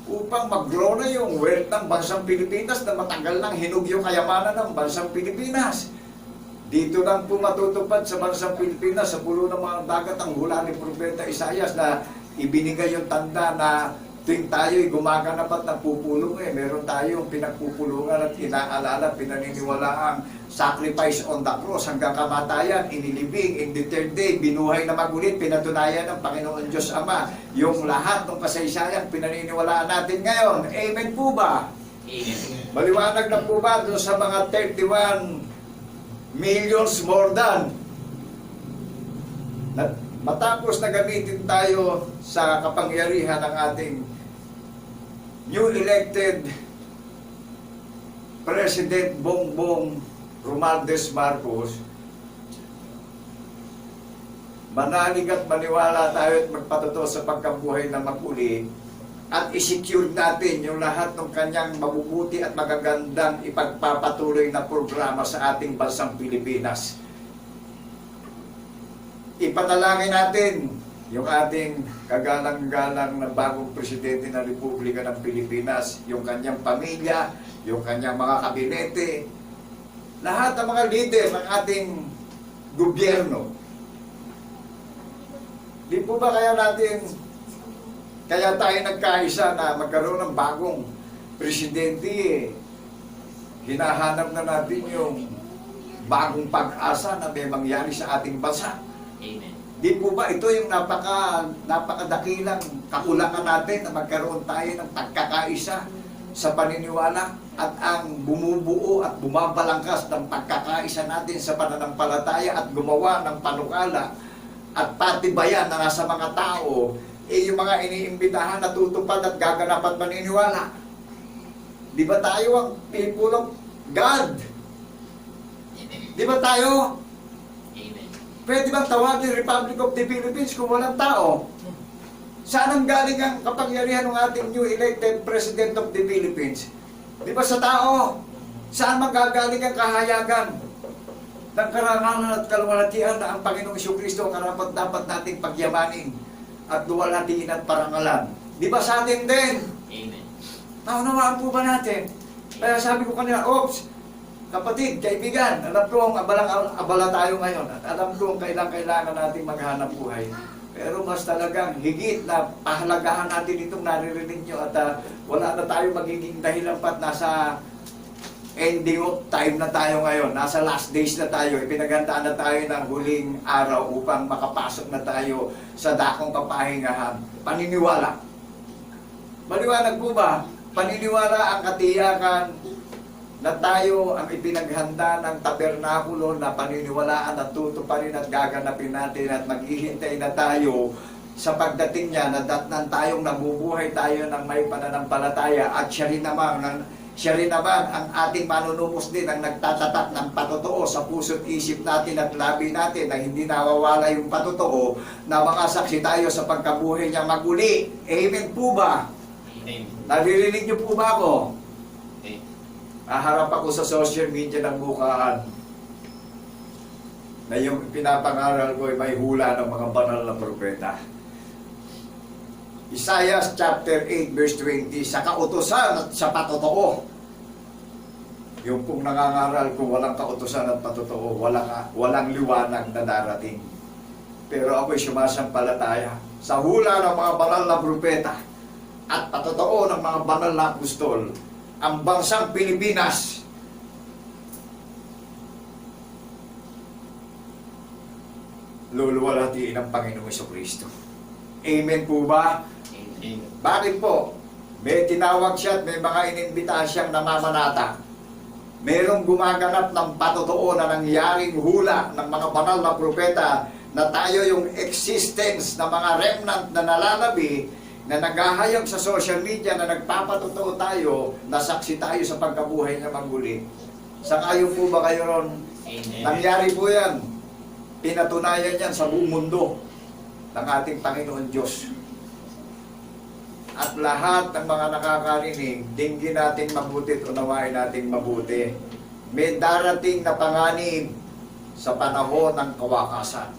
upang mag-grow na yung wealth ng bansang Pilipinas na matagal nang hinug yung kayamanan ng bansang Pilipinas. Dito lang po matutupad sa bansang Pilipinas, sa pulo ng mga dagat, ang hula ni Propeta Isaias na ibinigay yung tanda na tuwing tayo'y gumaganap at nagpupulong, meron tayong pinagpupulungan at inaalala, pinaniniwala ang sacrifice on the cross hanggang kamatayan, inilibing, in the third day, binuhay na magulit, pinatunayan ng Panginoon Diyos Ama. Yung lahat ng kasaysayan, pinaniniwalaan natin ngayon. Amen po ba? Amen. Maliwanag na po ba doon sa mga 31 millions more than matapos na gamitin tayo sa kapangyarihan ng ating new elected President Bongbong Romualdez Marcos, manalig at maniwala tayo at magpatuto sa pagkabuhay na maguli at isecure natin yung lahat ng kanyang mabubuti at magagandang ipagpapatuloy na programa sa ating bansang Pilipinas. Ipanalangin natin yung ating kagalang-galang na bagong presidente ng Republika ng Pilipinas, yung kanyang pamilya, yung kanyang mga kabinete, lahat ng mga leader ng ating gobyerno. Di po ba kaya tayo nagkaisa na magkaroon ng bagong presidente, hinahanap na natin yung bagong pag-asa na may mangyari sa ating bansa. Amen. Di po ba ito yung napakadakilang kakulangan natin na magkaroon tayo ng pagkakaisa sa paniniwala at ang bumubuo at bumabalangkas ng pagkakaisa natin sa pananampalataya at gumawa ng panukala at patibayan na nasa mga tao yung mga iniimbitahan na tutupad at gaganapan paniniwala. Di ba tayo ang people of God? Di ba tayo? Amen. Pwede bang tawagin Republic of the Philippines kung walang tao? Saan ang galing ang kapangyarihan ng ating new elected President of the Philippines? Di ba sa tao? Saan magagaling ang kahayagan ng karangalan at kaluwalhatian na ang Panginoong Jesucristo ang karapat dapat nating pagyamanin at luwalhatiin at parangalan? Di ba sa atin din? Amen. Naunawaan po ba natin? Kaya sabi ko kanina, oops, kapatid, kaibigan, alam ko ang abala tayo ngayon at alam ko ang kailangan natin maghanap buhay. Pero mas talagang higit na pahalagahan natin itong naririnig nyo at wala na tayo magiging dahilan pat nasa ending of time na tayo ngayon. Nasa last days na tayo. Ipinaghandaan na tayo ng huling araw upang makapasok na tayo sa dakong kapahingahan. Paniniwala. Maliwanag po ba? Paniniwala ang katiyakan na tayo ang ipinaghanda ng tabernakulo na paniniwalaan at tutuparin at gaganapin natin at maghihintay na tayo sa pagdating niya na datnan tayong nabubuhay tayo ng may pananampalataya at siya rin naman ang ating manunumos din ang nagtatatak ng patotoo sa puso't isip natin at labi natin na hindi nawawala yung patotoo na makasaksi tayo sa pagkabuhay niya maguli. Amen po ba? Amen. Naririnig niyo po ba ako? Okay. Harap ako sa social media ng bukaan na yung pinapangaral ko ay may hula ng mga banal na propeta. Isaiah chapter 8 verse 20, sa kautusan at sa patotoo. Yung kung nangangaral kung walang kautusan at patotoo, walang liwanag na darating. Pero ako'y sumasampalataya sa hula ng mga banal na propeta at patotoo ng mga banal na apostol, ang bansang Pilipinas luluwalhatiin ng Panginoong Jesucristo. Amen po ba? Amen. Bakit po? May tinawag siya at may mga inimbitahan siyang namamanata. Merong gumaganap ng patotoo na nangyaring hula ng mga banal na propeta na tayo yung existence ng mga remnant na nalalabi na naghahayag sa social media na nagpapatotoo tayo, nasaksi tayo sa pagkabuhay na maguli. Sangayon po ba kayo ron? Amen. Nangyari po yan. Pinatunayan yan sa buong mundo ng ating Panginoon Diyos. At lahat ng mga nakakarinig, dinggin natin mabuti at unawain natin mabuti. May darating na panganib sa panahon ng kawakasan.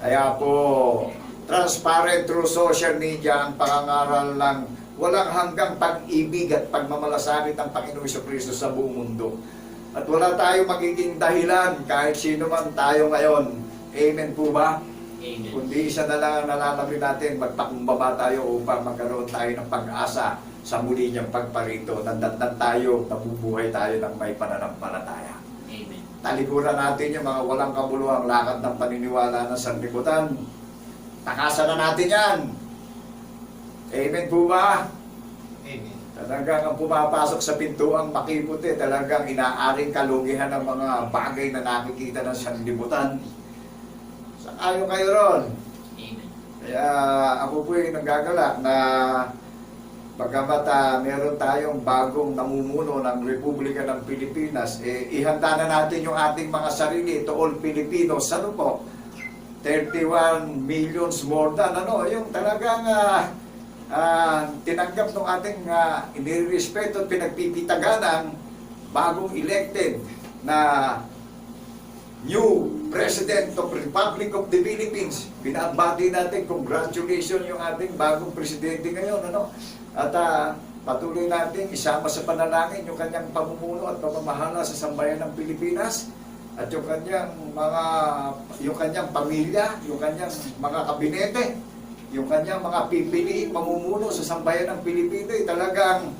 Kaya po, transparent through social media ang pangangaral ng walang hanggang pag-ibig at pagmamalasakit ng Panginoong Jesucristo sa buong mundo. At wala tayo magiging dahilan kahit sino man tayo ngayon. Amen po ba? Amen. Kundi isa na lang ang nalalabi natin, magpakumbaba tayo upang magkaroon tayo ng pag-asa sa muli niyang pagparito. Nandatnan tayo, nabubuhay tayo ng may pananampalataya. Amen. Talikuran natin yung mga walang kabuluhang lakad ng paniniwala ng sanlibutan. Takasan na natin yan. Amen po ba? Amen. Talagang ang pumapasok sa pintuang makiputi, talagang inaaring kalugihan ng mga bagay na nakikita ng sanlibutan. Sang-ayon kayo ron. Amen. Kaya ako po yung nagagalak na bagamat meron tayong bagong namumuno ng Republika ng Pilipinas, ihanda na natin yung ating mga sarili to all Filipinos. Ano po? 31 millions more than yung talagang tinanggap ng ating inirespeto at pinagpipitagan ng bagong elected na new President of Republic of the Philippines. Binabati natin, congratulations yung ating bagong presidente ngayon. At patuloy natin isama sa panalangin yung kanyang pamumuno at pamamahala sa sambayan ng Pilipinas at yung kanyang pamilya, yung kanyang mga kabinete, yung kanyang mga pipiliing mamumuno sa sambayan ng Pilipino, talagang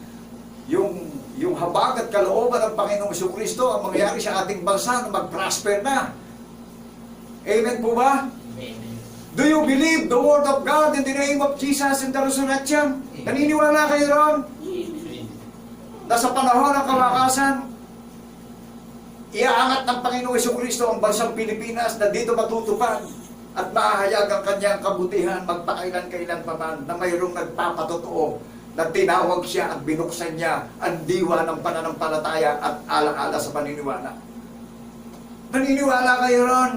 yung habag at kalooban ng Panginoong Jesucristo ang mangyayari sa ating bansa na mag-prosper na. Amen po ba? Amen. Do you believe the Word of God in the name of Jesus in the resurrection? Naniniwala kayo ron? Amen. Na sa panahon ng kawakasan, iaangat ng Panginoong Jesucristo ang bansang Pilipinas na dito matutupad at mahahayag ang kanyang kabutihan magpakailan-kailan pa man na mayroong nagpapatotoo na tinawag siya at binuksan niya ang diwa ng pananampalataya at ala-ala sa paniniwala. Naniniwala kayo ron?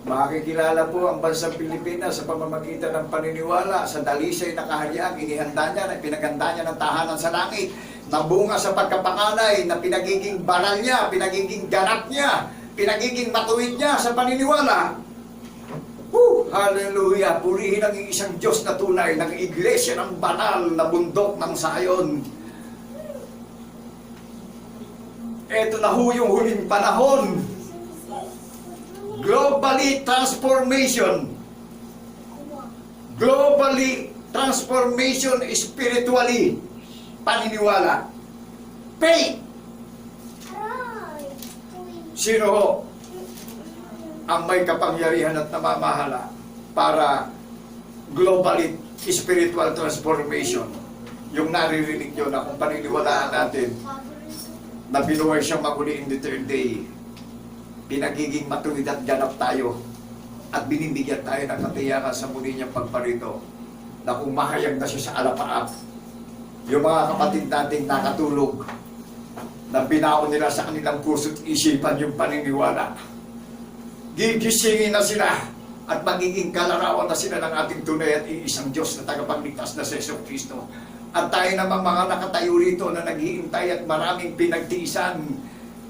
Makikilala po ang bansang Pilipinas sa pamamagitan ng paniniwala sa dalisay na kahayag, inihanda niya, na pinaganda niya ng tahanan sa langit, na bunga sa pagkapanganay, na pinagiging banal niya, pinagiging ganap niya, pinagiging matuwid niya sa paniniwala. Hallelujah! Purihin ang isang Diyos na tunay, ng iglesia ng banal na bundok ng Sayon. Ito na ho yung huling panahon. Globally transformation. Globally transformation spiritually. Paniniwala. Faith. Sino ho ang may kapangyarihan at namamahala para globally spiritual transformation? Yung naririnig nyo na kung paniniwalaan natin na binuhay siyang maguli in the third day, pinagiging matuwid at ganap tayo at binibigyan tayo ng katiyakan sa muli niyang pagparito na kung mahayag na siya sa alapaap, yung mga kapatid nating nakatulog na binaon nila sa kanilang puso't isipan yung paniniwala, gigisingin na sila at magiging kalarawan na sila ng ating tunay at iisang Diyos na tagapagligtas na sa Jesucristo. At tayo namang mga nakatayo rito na naghihintay at maraming pinagtiisan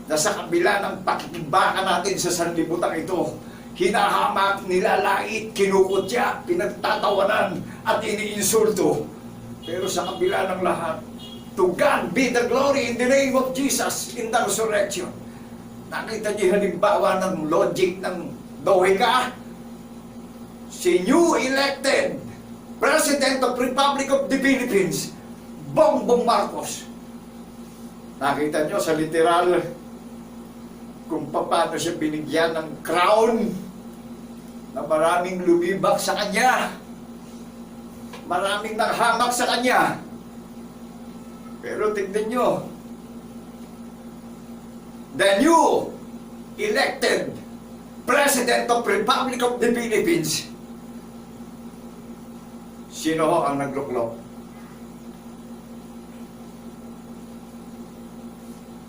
na sa kabila ng pakikibaka natin sa sanlibutan ito, hinahamak, nilalait, kinukutya, pinagtatawanan at iniinsulto. Pero sa kabila ng lahat, to God be the glory in the name of Jesus in the resurrection. Nakita niyo halimbawa ng logic ng Dohika? Si new elected President of Republic of the Philippines, Bongbong Marcos. Nakita niyo sa literal kung paano siya binigyan ng crown na maraming lumibak sa kanya, maraming nanghamak sa kanya. Pero tignan nyo, the new elected President of Republic of the Philippines, sino ho ang nagluklok?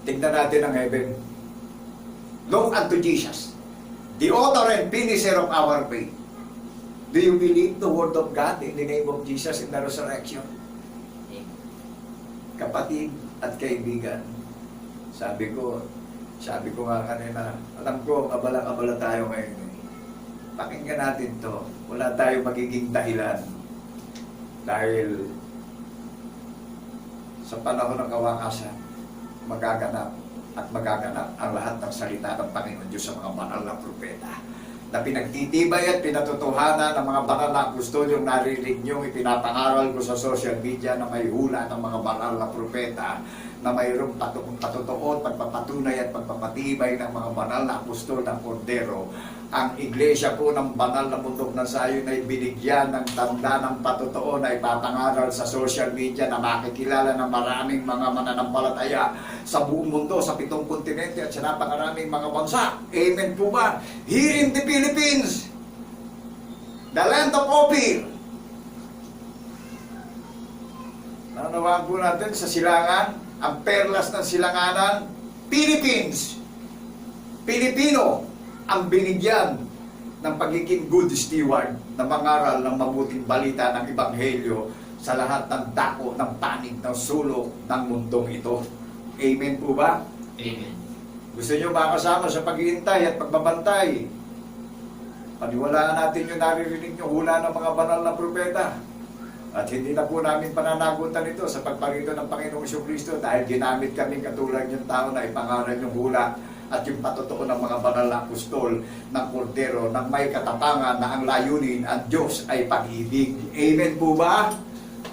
Tignan natin ang heaven. Look unto Jesus, the author and finisher of our faith. Do you believe the word of God in the name of Jesus in the resurrection? Kapatid at kaibigan, sabi ko nga kanina, alam ko, abala-abala tayo ngayon. Pakinggan natin to. Wala tayo magiging dahilan dahil sa panahon ng kawakasan, magaganap ang lahat ng salita ng Panginoon Diyos sa mga banal na propeta na pinagtitibay at pinatotohanan ng mga banal na apostol. Yung narinig nyo, ipinapangaral ko sa social media na may hula ng mga banal na propeta na mayroong patutuon, pagpapatunay at pagpapatibay ng mga banal na apostol ng Kordero. Ang iglesia po ng banal na bundok ng Sayon ay binigyan ng tanda ng patutuon na ipapangaral sa social media na makikilala ng maraming mga mananampalataya sa buong mundo, sa 7 kontinente at sa napakaraming mga bansa. Amen po ba? Here in the Philippines, the land of Ophir, nanawaan po natin sa silangan, ang perlas ng silanganan, Philippines, Pilipino, ang binigyan ng pagiging good steward na mangaral ng mabuting balita ng Ebanghelyo sa lahat ng dako, ng panig, ng sulok ng mundong ito. Amen po ba? Amen. Gusto nyo makasama sa paghihintay at pagbabantay? Paniwalaan natin yung naririnig nyo hula ng mga banal na propeta. At hindi na po namin pananagutan ito sa pagparito ng Panginoong Jesucristo dahil ginamit kami katulad yung tao na ipangaral yung hula at yung patotoo ng mga banal na apostol ng Kordero na may katapangan na ang layunin ang Diyos ay pag-ibig. Amen po ba?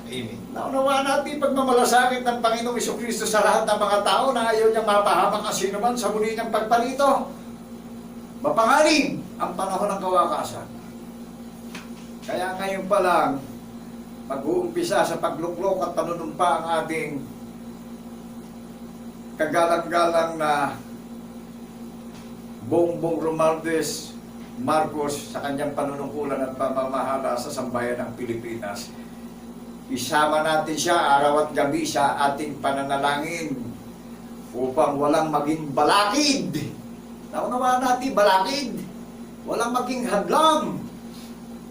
Amen. Naunawaan natin pagmamalasakit ng Panginoong Jesucristo sa lahat ng mga tao na ayaw niyang mapahamak ang sinuman sa muli niyang pagparito. Mapanganib ang panahon ng kawakasan. Kaya ngayon pa lang, mag-uumpisa sa pagluklok at panunumpa ang ating kagalang-galang na Bongbong Romualdez Marcos sa kanyang panunungkulan at pamamahala sa sambayan ng Pilipinas. Isama natin siya araw at gabi sa ating pananalangin upang walang maging balakid. Naunawaan natin, balakid. Walang maging hadlang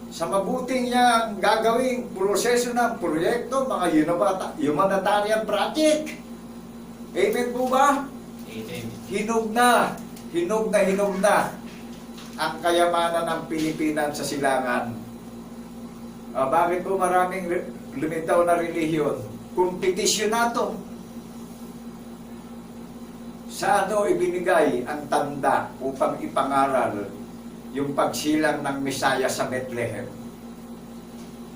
sa mabuting niyang gagawing proseso ng proyekto, mga humanitarian project. Amen po ba? Amen. Hinog na ang kayamanan ng Pilipinas sa silangan. Bakit po maraming lumitaw na relihiyon? Kompetisyon na to. Sa ano ibinigay ang tanda upang ipangaral yung pagsilang ng Mesaya sa Bethlehem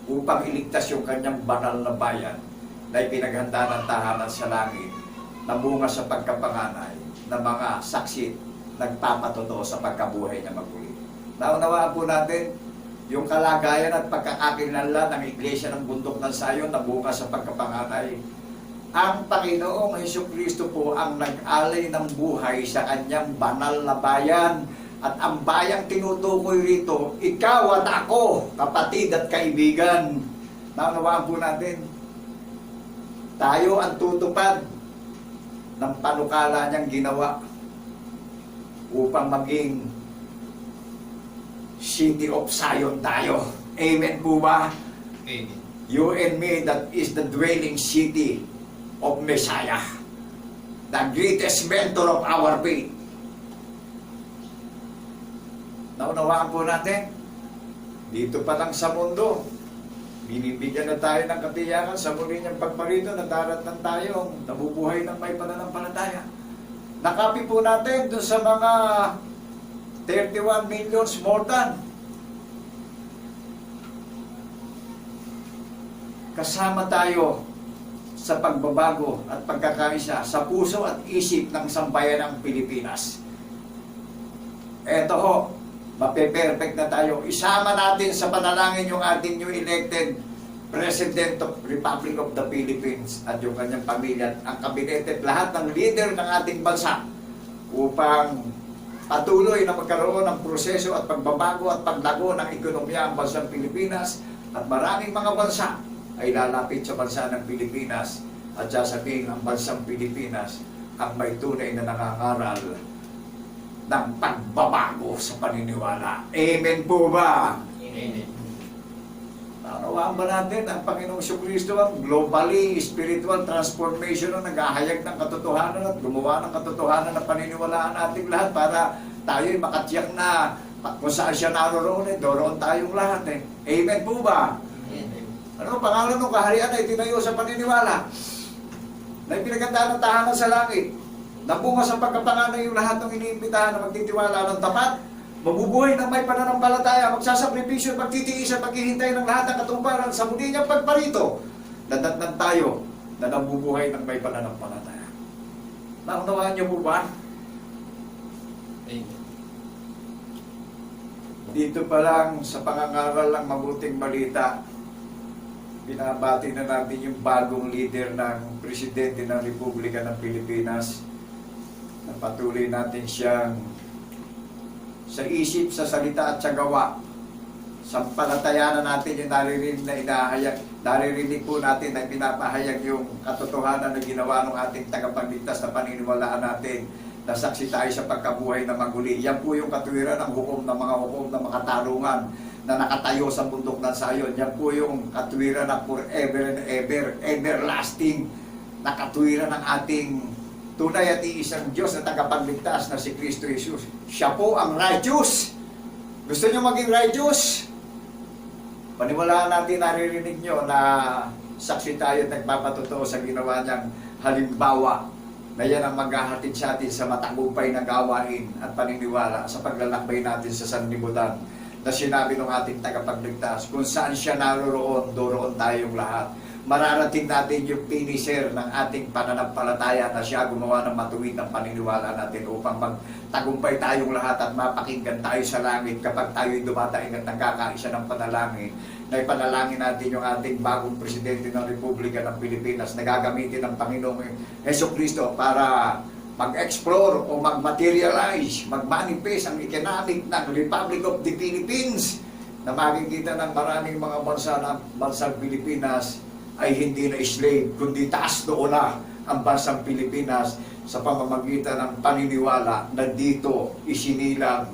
upang iligtas yung kanyang banal na bayan na ipinaghanda ng tahanan sa langit na bunga sa pagkapanganay ng mga saksi nagpapatotoo sa pagkabuhay niya maguli. Naunawaan po natin yung kalagayan at pagkakakilanlan ng Iglesia ng Bundok ng Sayon na bunga sa pagkapanganay. Ang Panginoong Hesukristo po ang nag-alay ng buhay sa kanyang banal na bayan. At ang bayang tinutukoy rito, ikaw at ako, kapatid at kaibigan. Naunawaan po natin, tayo ang tutupad ng panukala niyang ginawa upang maging City of Zion tayo. Amen po ba? Amen. You and me, that is the dwelling city of Messiah, the greatest mentor of our faith. Naunawaan po natin, dito pa lang sa mundo, binibigyan na tayo ng katiyakan sa muli niyang pagparito na daratnan tayong nabubuhay ng may pananampalataya. Nakapi po natin doon sa mga 31 millions more than. Kasama tayo sa pagbabago at pagkakaisa sa puso at isip ng sambayan ng Pilipinas. Eto ho, mape-perfect na tayo. Isama natin sa panalangin yung ating new elected President of Republic of the Philippines at yung kanyang pamilya at ang kabinete at lahat ng leader ng ating bansa upang patuloy na magkaroon ng proseso at pagbabago at paglago ng ekonomiya ang bansang Pilipinas at maraming mga bansa ay lalapit sa bansa ng Pilipinas at sasabihin ang bansang Pilipinas ang may tunay na nangangaral ng pagbabago sa paniniwala. Amen po ba? Amen. Naunawaan ba natin ang Panginoong Jesucristo ang globally spiritual transformation na naghahayag ng katotohanan at gumawa ng katotohanan na paniniwalaan nating lahat para tayo'y makatiyak na kung saan siya naroroon, doroon tayong lahat. Amen po ba? Amen. Ano pangalan ng kaharian ay tinayo sa paniniwala na ipinagandaan ng tahanan sa langit? Nabunga sa pagkapanganay yung lahat ng iniimbitahan na magtitiwala ng tapat, mabubuhay ng may pananampalataya, magsasakripisyo, magtitiis at maghihintay ng lahat ng katuparan sa muli niyang pagparito. Dadatnan tayo na nabubuhay ng may pananampalataya. Naunawaan niyo po ba? Amen. Dito pa lang sa pangangaral ng mabuting balita, binabati na natin yung bagong leader ng Presidente ng Republika ng Pilipinas. Na patuloy natin siyang sa isip, sa salita at sa gawa. Sampalatayanan natin yung naririnig na inahayag. Naririnig po natin na pinapahayag yung katotohanan na ginawa ng ating tagapagligtas na paniniwalaan natin. Nasaksi tayo sa pagkabuhay na maguli. Yan po yung katuwiran ng hukom ng mga hukom na makatarungan na nakatayo sa bundok ng Sayon. Yan po yung katuwiran na forever and ever, everlasting na katuwiran ng ating tunay at iisang Diyos na tagapagligtas na si Kristo Jesus. Siya po ang righteous. Gusto nyo maging righteous? Paniwalaan natin, naririnig nyo na saksi tayo at nagpapatotoo sa ginawa niyang halimbawa na yan ang maghahatid sa atin sa matagumpay na gawain at paniniwala sa paglalakbay natin sa sanlibutan na sinabi ng ating tagapagligtas, kung saan siya naroroon, doroon tayong lahat. mararating natin yung finisher ng ating pananampalataya na siya gumawa ng matuwid ng paniniwala natin upang magtagumpay tayong lahat at mapakinggan tayo sa langit kapag tayo'y dumadaing at nagkakaisa ng panalangin na ipanalangin natin yung ating bagong presidente ng Republika ng Pilipinas na gagamitin ng Panginoong Hesukristo para mag-explore o mag-materialize, mag-manifest ang economic ng Republic of the Philippines na makikita ng maraming mga bansa na bansang Pilipinas ay hindi na slave, kundi taas doon na ang bansang Pilipinas sa pamamagitan ng paniniwala na dito isinilang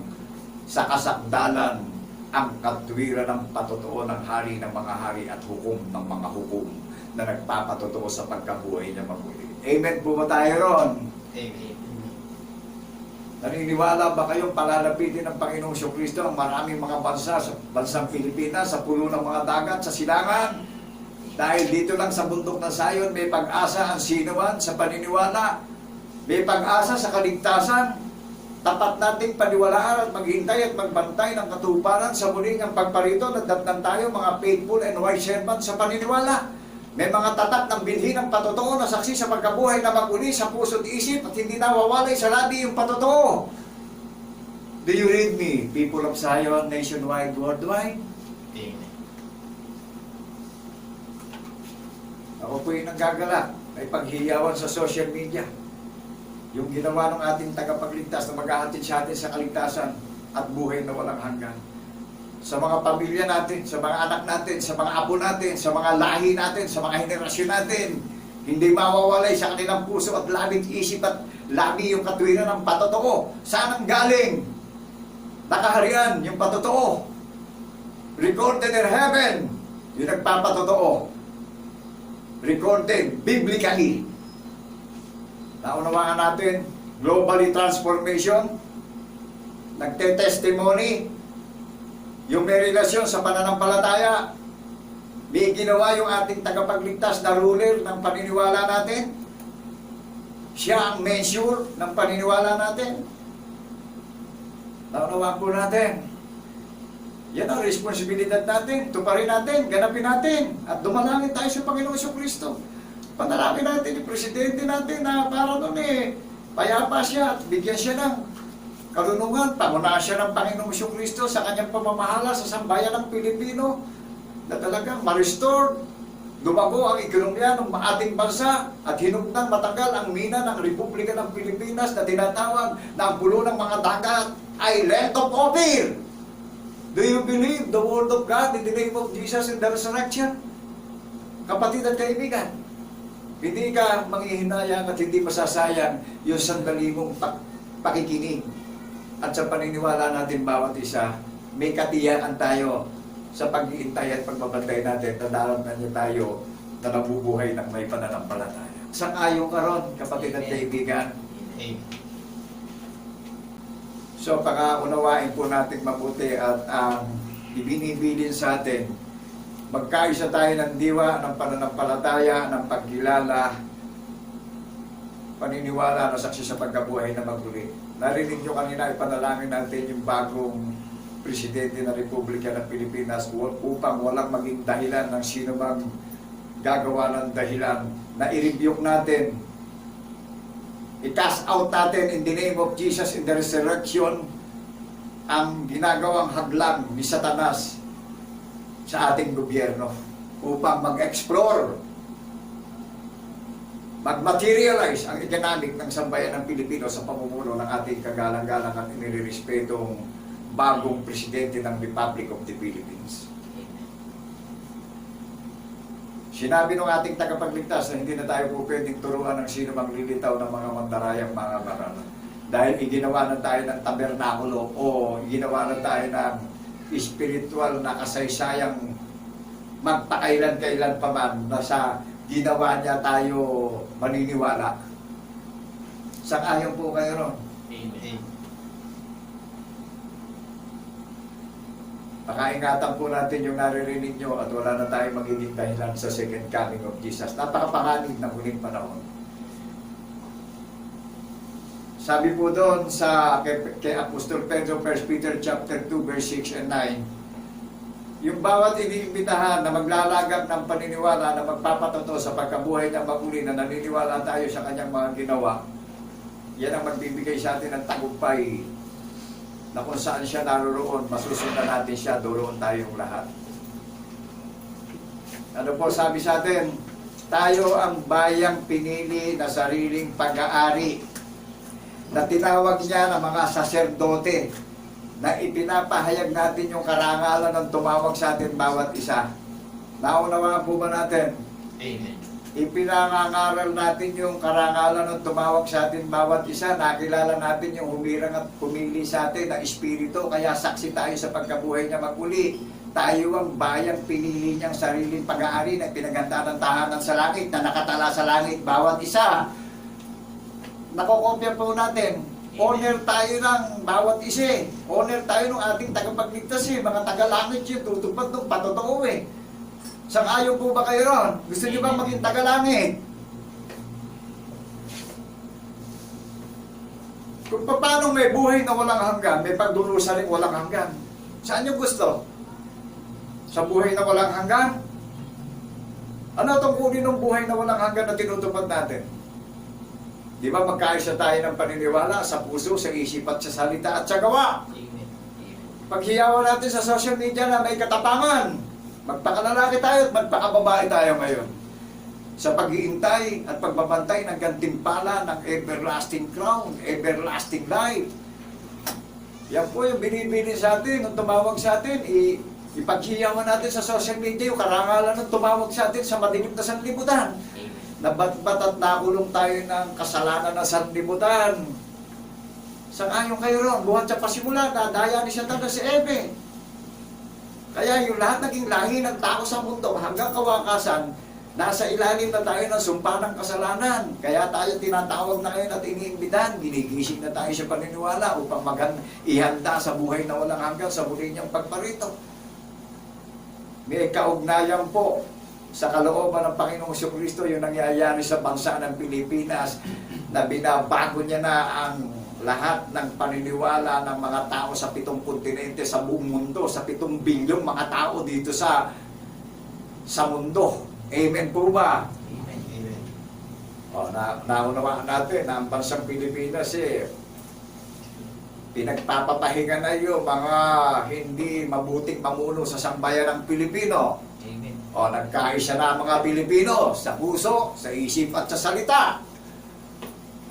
sa kasakdalan ang katwiran ng patotoo ng hari ng mga hari at hukom ng mga hukom na nagpapatotoo sa pagkabuhay niya maguli. Amen po ba tayo ron? Amen. Naniniwala ba kayong palalapitin ng Panginoong Jesucristo ang maraming mga bansa sa bansang Pilipinas, sa pulo ng mga dagat, sa silangan? Dahil dito lang sa bundok ng Sayon, may pag-asa ang sinuman sa paniniwala. May pag-asa sa kaligtasan. Tapat nating paniwalaan at maghintay at magbantay ng katuparan sa muling ang pagparito na datnan tayo mga faithful and wise servants sa paniniwala. May mga tatak ng bilhin ng patotoo na saksi sa pagkabuhay na maguli sa puso't isip at hindi nawawalay sa labi yung patotoo. Do you read me, people of Zion, nationwide, worldwide? Amen. Ako po yung nanggagalak, ay paghiyawan sa social media. Yung ginawa ng ating tagapagligtas na maghahatid sa atin sa kaligtasan at buhay na walang hanggan. Sa mga pamilya natin, sa mga anak natin, sa mga apo natin, sa mga lahi natin, sa mga henerasyon natin, hindi mawawalay sa kanilang puso at labing isip at labi yung katwiran ng patotoo. Saan ang galing? Nakaharian yung patotoo. Recorded in heaven, yung nagpapatotoo. Recorded biblically. Naunawaan natin, globally transformation, nagte-testimony, yung may relasyon sa pananampalataya, may ginawa yung ating tagapagligtas na ruler ng paniniwala natin. Siya ang measure ng paniniwala natin. Naunawaan po natin. Yan ang responsibilidad natin. Tuparin natin, ganapin natin, at dumalangin tayo sa Panginoong Jesucristo. Panalangin natin yung presidente natin na para doon payapa siya at bigyan siya ng karunungan. Pangunahan siya ng Panginoong Jesucristo sa kanyang pamamahala sa sambayan ng Pilipino na talagang ma-restore, lumago ang ekonomiya ng ating bansa at hinugtang matagal ang mina ng Republika ng Pilipinas na tinatawag na ang pulo ng mga dagat ay Land of Ophir. Do you believe the word of God in the name of Jesus in the resurrection? Kapatid at kaibigan, hindi ka manghihinayang at hindi masasayang yung sandali mong pakikinig. At sa paniniwala natin bawat isa, may katiyakan tayo sa pag-iintay at pagbabantay natin na daramdaman niya tayo na nabubuhay ng may pananampalataya. Sang-ayon ka ron, kapatid at kaibigan. Amen. So, pakaunawain po natin mabuti at ang ibinibilin sa atin, magkaisa tayo ng diwa, ng pananampalataya, ng pagkilala, paniniwala na saksi sa pagkabuhay na maguli. Narinig nyo kanina, ipanalangin natin yung bagong presidente ng Republika ng Pilipinas upang walang maging dahilan ng sino mang gagawa ng dahilan na i-rebuke natin, i-cast out natin in the name of Jesus in the resurrection ang ginagawang hadlang ni Satanas sa ating gobyerno upang mag-explore, mag-materialize ang economic ng sambayan ng Pilipino sa pamumuno ng ating kagalang-galang at inirespetong bagong presidente ng Republic of the Philippines. Sinabi ng ating tagapagligtas na hindi na tayo po pwedeng turuan ng sino mang lilitaw ng mga mandarayang mga banal. Dahil iginawa na tayo ng tabernakulo o iginawa na tayo ng spiritual na kasaysayang magpakailan-kailan pa man na sa ginawa niya tayo maniniwala. Sang-ayon po kayo ron. Amen. Pakaingatan po natin yung naririnig nyo at wala na tayong magiging dahilan sa second coming of Jesus. Napakapanganib ng huling panahon. Sabi po doon sa kay Apostol Pedro, 1 Peter chapter 2 verse 6 and 9, yung bawat iniimbitahan na maglalagak ng paniniwala na magpapatotoo sa pagkabuhay ng maguli na naniniwala tayo sa kanyang mga ginawa, yan ang magbibigay sa atin ng tagumpay na kung saan siya naroroon, masusundan natin siya, doon tayong lahat. Ano po sabi sa atin? Tayo ang bayang pinili na sariling pag-aari na tinawag niya ng mga saserdote na ipinapahayag natin yung karangalan ng tumawag sa atin bawat isa. Naunawaan po ba natin? Amen. Ipinangangaral natin yung karangalan ng tumawag sa atin bawat isa. Nakilala natin yung humirang at pumili sa atin na espiritu. Kaya saksi tayo sa pagkabuhay niya maguli. Tayo ang bayang pinili niyang sariling pag-aari na pinaganda ng tahanan sa langit, na nakatala sa langit bawat isa. Nakokopya po natin. Honor tayo ng bawat isa. Honor tayo ng ating tagapagligtas mga tagalangit yun, tutupad ng patotoo Sang-ayon po ba kayo ron? Gusto niyo ba maging tagalangit? Kung paano may buhay na walang hanggan, may pagdurusa rin walang hanggan. Saan niyo gusto? Sa buhay na walang hanggan? Ano tungkulin ng buhay na walang hanggan na tinutupad natin? Di ba magkaisa tayo ng paniniwala sa puso, sa isip at sa salita at sa gawa? Amen. Paghiyawan natin sa social media na may katapangan, magpakalalaki tayo at magpakababae tayo ngayon. Sa pag-iintay at pagbabantay ng gantimpala ng everlasting crown, everlasting life. Yan po yung binibili sa atin, nung tumawag sa atin, ipaghiyawan natin sa social media yung karangalan ng tumawag sa atin sa madilim na sanlibutan. Nabatbat at nakulong tayo ng kasalanan na sanlibutan. Sang-ayon kayo ron, buhat sa pasimula, nadaya ni Satan na si Eve. Kaya yung lahat naging lahi ng tao sa mundo hanggang kawakasan, nasa ilalim na tayo ng sumpa ng kasalanan. Kaya tayo tinatawag na ngayon at iniimbitan, ginigising na tayo sa paniniwala upang ihanda sa buhay na walang hanggan sa muli niyang pagparito. May kaugnayan po sa kalooban ng Panginoong Jesucristo yung nangyayari sa bansa ng Pilipinas na binabago niya na ang lahat ng paniniwala ng mga tao sa 7 kontinente sa buong mundo, sa 7 bilyong mga tao dito sa mundo. Amen po ba? Amen. Amen. Naunawaan natin na ang bansang Pilipinas pinagpapapahinga na yung mga hindi mabuting pamuno sa sambayan ng Pilipino. Amen. Nagkaisa na ang mga Pilipino sa puso, sa isip at sa salita.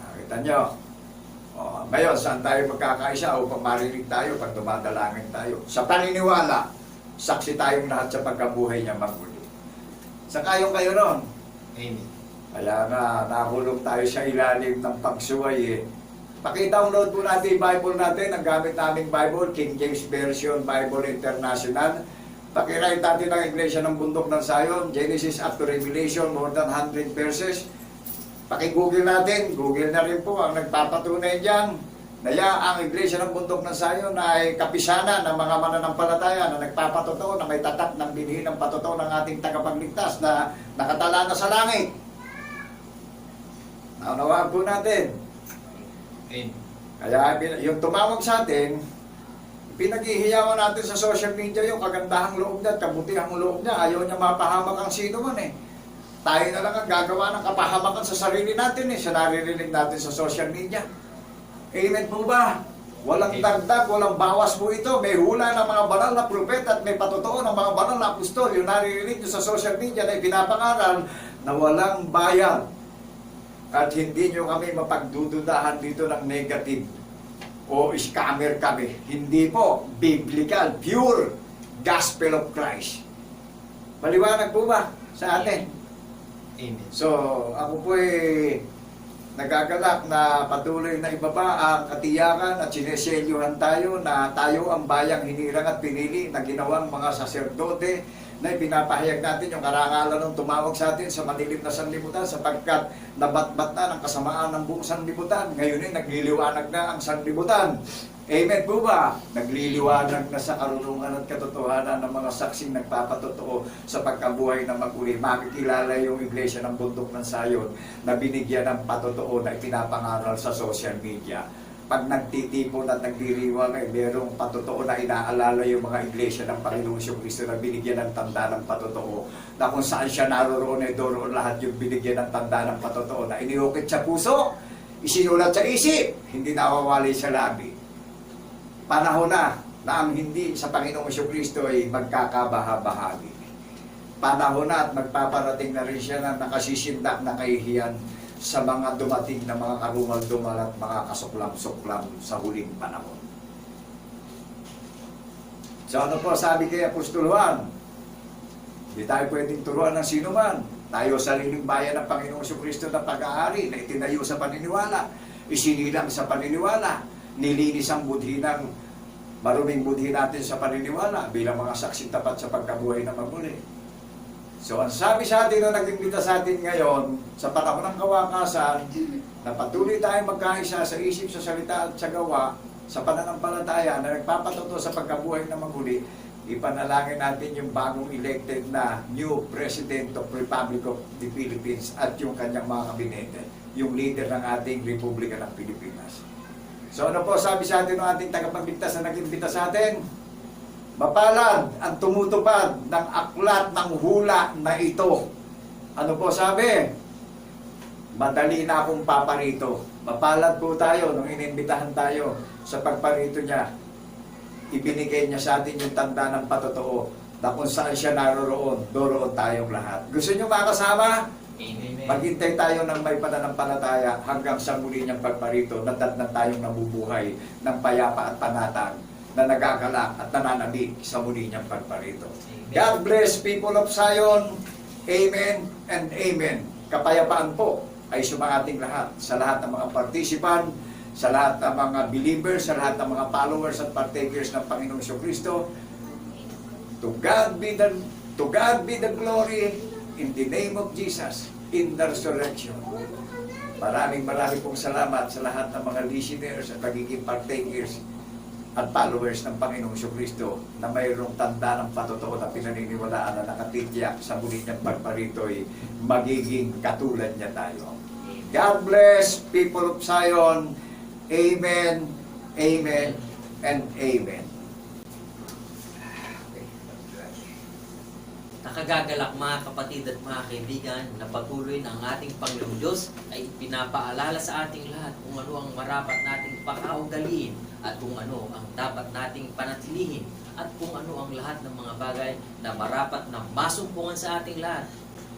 Nakita nyo? Ngayon, saan tayo magkakaisa upang marinig tayo pag dumadalangin tayo? Sa paniniwala, saksi tayong lahat sa pagkabuhay niya maguli. Sakayong kayo ron. Amen. Kaya nga, nahulog tayo sa ilalim ng pagsuway Paki-download po natin yung Bible natin. Ang gamit naming Bible, King James Version, Bible International. Paki-write natin ang Iglesia ng Bundok ng Zion, Genesis up to Revelation, more than 100 verses. Paki-google natin, Google na rin po ang nagpapatunay dyan. Naya ang Iglesia ng Bundok ng Zion ay kapisanan ng mga mananampalataya na nagpapatotoo, na may tatak ng binhi ng patotoo ng ating tagapagligtas na nakatala na sa langit. Naunawaan po natin. Kaya yung tumawag sa atin, pinaghihiyawan natin sa social media yung kagandahang loob niya at kabutihang loob niya. Ayaw niya mapahamak ang sino man Tayo na lang ang gagawa ng kapahamakan sa sarili natin sa naririnig natin sa social media. Amen po ba? Walang dagdag, walang bawas po ito. May hula ng mga banal na propeta at may patotoo ng mga banal na apostol. Yung naririnig nyo sa social media na ipinapangaral na walang bayad. At hindi nyo kami mapagdududahan dito ng negative o scammer kami. Hindi po. Biblical, pure gospel of Christ. Maliwanag po ba sa atin? Amen. So, ako po nagagalak na patuloy na ibaba ang katiyakan at sineselyuhan tayo na tayo ang bayang hinirang at pinili na ginawang mga saserdote na ipinapahayag natin yung karangalan ng tumawag sa atin sa madilim na sanlibutan sapagkat nabatbat na ng kasamaan ng buong sanlibutan. Ngayon nagliliwanag na ang sanlibutan. Amen po ba? Nagliliwanag na sa karunungan at katotohanan ng mga saksing nagpapatotoo sa pagkabuhay na maguli. Makikilala yung Iglesia ng Bundok ng Zion na binigyan ng patotoo na ipinapangaral sa social media. pag nagtitipon at nagdiriwang ay merong patotoo na inaalala yung mga iglesia ng Panginoong Kristo na binigyan ng tanda ng patotoo, na kung saan siya naroroon ay doroon lahat yung binigyan ng tanda ng patotoo, na iniukit sa puso, isinulat sa isip, hindi nawawali sa labi. Panahon na ang hindi sa Panginoong Kristo ay magkakabaha-bahagi. Panahon na at magpaparating na rin siya na nakasisindak na kahihiyan sa mga dumating na mga karumal-dumal at mga kasuklam-suklam sa huling panahon. So ano po sabi kay Apostol Juan? Hindi tayo pwedeng turuan ng sino man. Tayo sariling bayan ng Panginoong Kristo na pag-aari na itinayo sa paniniwala, isinilang sa paniniwala, nilinis ang budhi ng maruming budhi natin sa paniniwala bilang mga saksi tapat sa pagkabuhay na magmuli. So, ang sabi sa atin na nag-imbita sa atin ngayon, sa panahon ng kawakasan, na patuloy tayong magkaisa sa isip, sa salita at sa gawa, sa pananampalataya na nagpapatuto sa pagkabuhay na maguli, ipanalangin natin yung bagong elected na new President of Republic of the Philippines at yung kanyang mga kabinete, yung leader ng ating Republika ng Pilipinas. So, ano po sabi sa atin ng ating tagapagligtas na nag-imbita sa atin? Mapalad ang tumutupad ng aklat ng hula na ito. Ano po sabi? Madali na akong paparito. Mapalad po tayo nung inimbitahan tayo sa pagparito niya. Ibinigay niya sa atin yung tanda ng patotoo na kung saan siya naroroon, doroon tayong lahat. Gusto niyo makasama? Amen. Maghintay tayo ng may pananampalataya hanggang sa muli niyang pagparito na tayong nabubuhay ng payapa at panatag na nagagalak at nananabik sa muli niyang pagparito. God bless people of Zion. Amen and amen. Kapayapaan po ay sumangating lahat, sa lahat ng mga participant, sa lahat ng mga believers, sa lahat ng mga followers at partakers ng Panginoong Kristo. To God be the glory in the name of Jesus in the resurrection. Maraming pong salamat sa lahat ng mga listeners at nagiging partakers at followers ng Panginoong Kristo na mayroong tanda ng patotoo na pinaniniwalaan na nakatitiyak sa muli niyang pagparito'y magiging katulad niya tayo. God bless people of Zion. Amen, amen, and amen. Nakagagalak mga kapatid at mga kaibigan na patuloy ng ating Panginoong Diyos ay pinapaalala sa ating lahat kung ano ang marapat nating pakaugaliin at kung ano ang dapat nating panatilihin at kung ano ang lahat ng mga bagay na marapat na masumpungan sa ating lahat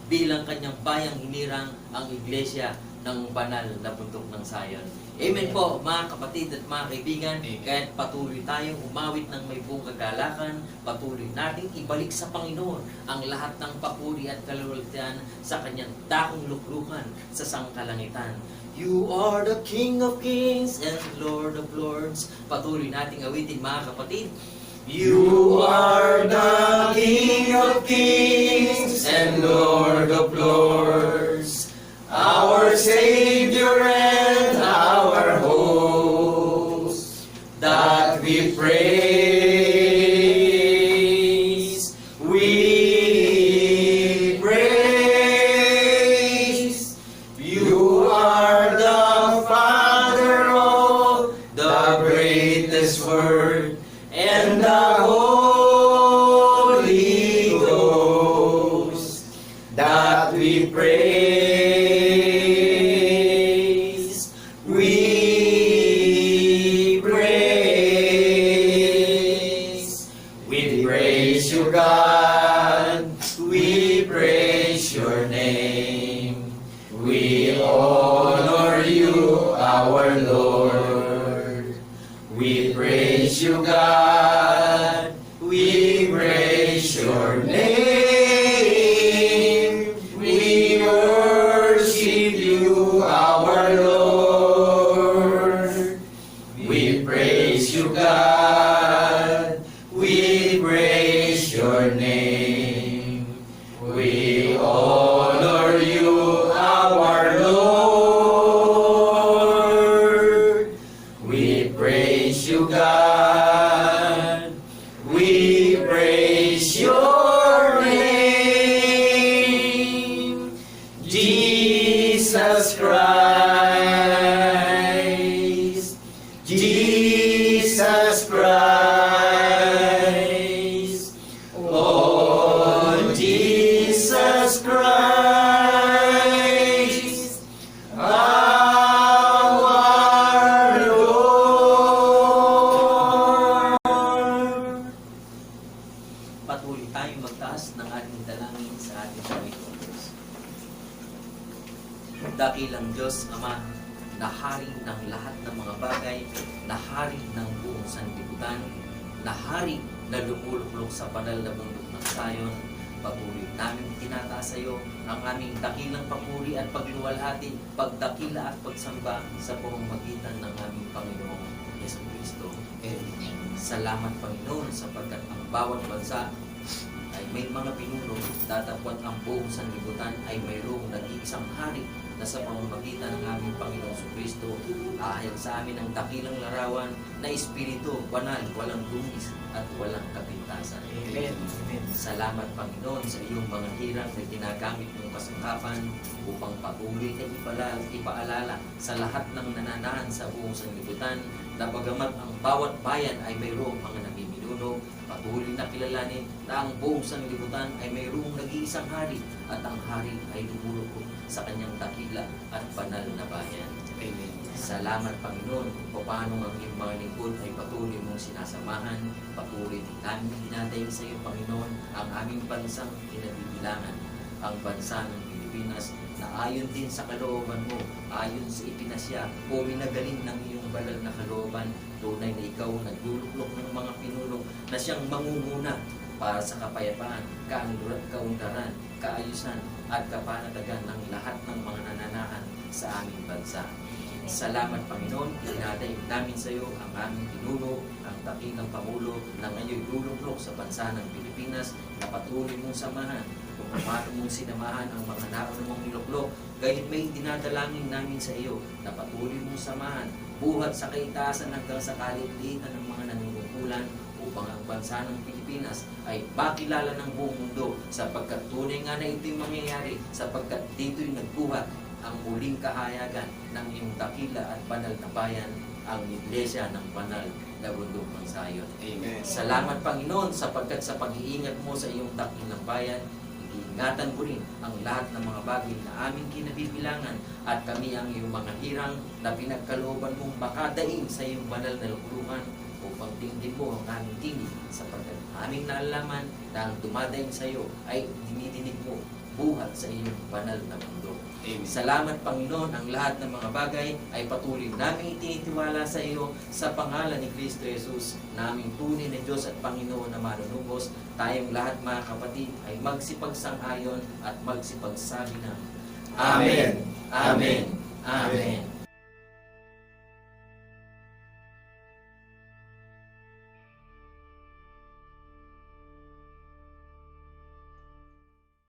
bilang kanyang bayang hinirang ang iglesia ng banal na bundok ng Zion. Amen po mga kapatid at mga kaibigan. Kahit patuloy tayong umawit ng may buong kagalakan, patuloy nating ibalik sa Panginoon ang lahat ng papuri at kalulugdan sa kanyang dakong luklukan sa sangkalangitan. You are the King of Kings and Lord of Lords. Patuloy nating awitin mga kapatid. You are the King of Kings and Lord of Lords, our Savior and our host, that we praise, we praise. You are the Father of the greatest word and the Holy Ghost, that we praise, we praise. We praise you, God, we praise your name, we honor you, our Lord. We praise you, God, we praise your name, we worship you, our Lord. We praise you, God, we praise your name, we honor you, our Lord. We praise you, God, we praise your name, Jesus Christ, Jesus Christ, our Lord. Patuloy tayong magtaas ng ating dalangin sa ating Panginoon Diyos. Dakilang Diyos, Ama, na hari ng lahat ng mga bagay, na hari ng buong sanlibutan, na hari na lumuluklok sa banal na bundok ng Sayon, patuloy namin tinataas sa iyo ang aming dakilang papuri at pagluwalhati, pagdakila at pagsamba sa pamamagitan ng aming Panginoong Yesu Kristo. Salamat, Panginoon, sapagkat ang bawat bansa ay may mga pinuno, datapwat ang buong sanlibutan ay mayroong nag-iisang hari na sa pamamagitan ng aming Panginoong Kristo, ahayag sa amin ang dakilang larawan na Espiritu, banal, walang dungis at walang kapintasan. Amen. Amen. Salamat, Panginoon, sa iyong mga hirang na ginagamit mong kasangkapan upang patuloy na ipaalala sa lahat ng nananahan sa buong sanlibutan na bagamat ang bawat bayan ay mayroong mga namiminuno, patuloy na kilalanin na ang buong sanlibutan ay mayroong nag-iisang hari at ang hari ay lumulukok sa kanyang dakila at banal na bayan. Amen. Salamat, Panginoon, kung paano ang iyong mga lingkod ay patuloy mong sinasamahan, patuloy din namin dinadaig sa iyo, Panginoon, ang aming bansang kinabibilangan, ang bansa ng Pilipinas na ayon din sa kalooban mo, ayon sa ipinasya o minagaling ng iyong banal na kalooban, tunay na ikaw nagluluklok ng mga pinuno na siyang mangunguna para sa kapayapaan, kaundaran, kaayusan at kapanatagan ng lahat ng mga nananahan sa aming bansa. Salamat, Panginoon, dinadaig namin sa iyo ang aming pinuno, ang dakilang Pangulo na ngayon luluklok sa bansa ng Pilipinas na patuloy mong samahan kung paano mong sinamahan ang mga nauna mong niluklok. Gayun may dinadalangin namin sa iyo na patuloy mong samahan buhat sa kaitaasan hanggang sa kalit-liitan ng mga nanunungkulan upang ang bansa ng Pilipinas ay makilala ng buong mundo sapagkat tunay nga na ito'y mangyayari sapagkat dito'y nagbuhat ang muling kahayagan ng iyong dakila at banal na bayan, ang Iglesia ng banal na bundok ng Sayon. Amen. Salamat, Panginoon, sapagkat sa pag-iingat mo sa iyong dakilang bayan, iingatan mo rin ang lahat ng mga bagay na aming kinabibilangan at kami ang iyong mga hirang na pinagkalooban mong makadaing sa iyong banal na luklukan upang tingin mo ang aming tingin sapagkat aming nalalaman na ang dumadaing sa iyo ay dinidinig mo buhat sa iyong banal na mundo. Amen. Salamat, Panginoon, ang lahat ng mga bagay ay patuloy namin itinitiwala sa iyo sa pangalan ni Kristo Jesus, naming tunay na Diyos at Panginoon na manunubos. Tayong lahat, mga kapatid, ay magsipagsang-ayon at magsipagsabi na Amen. Amen. Amen.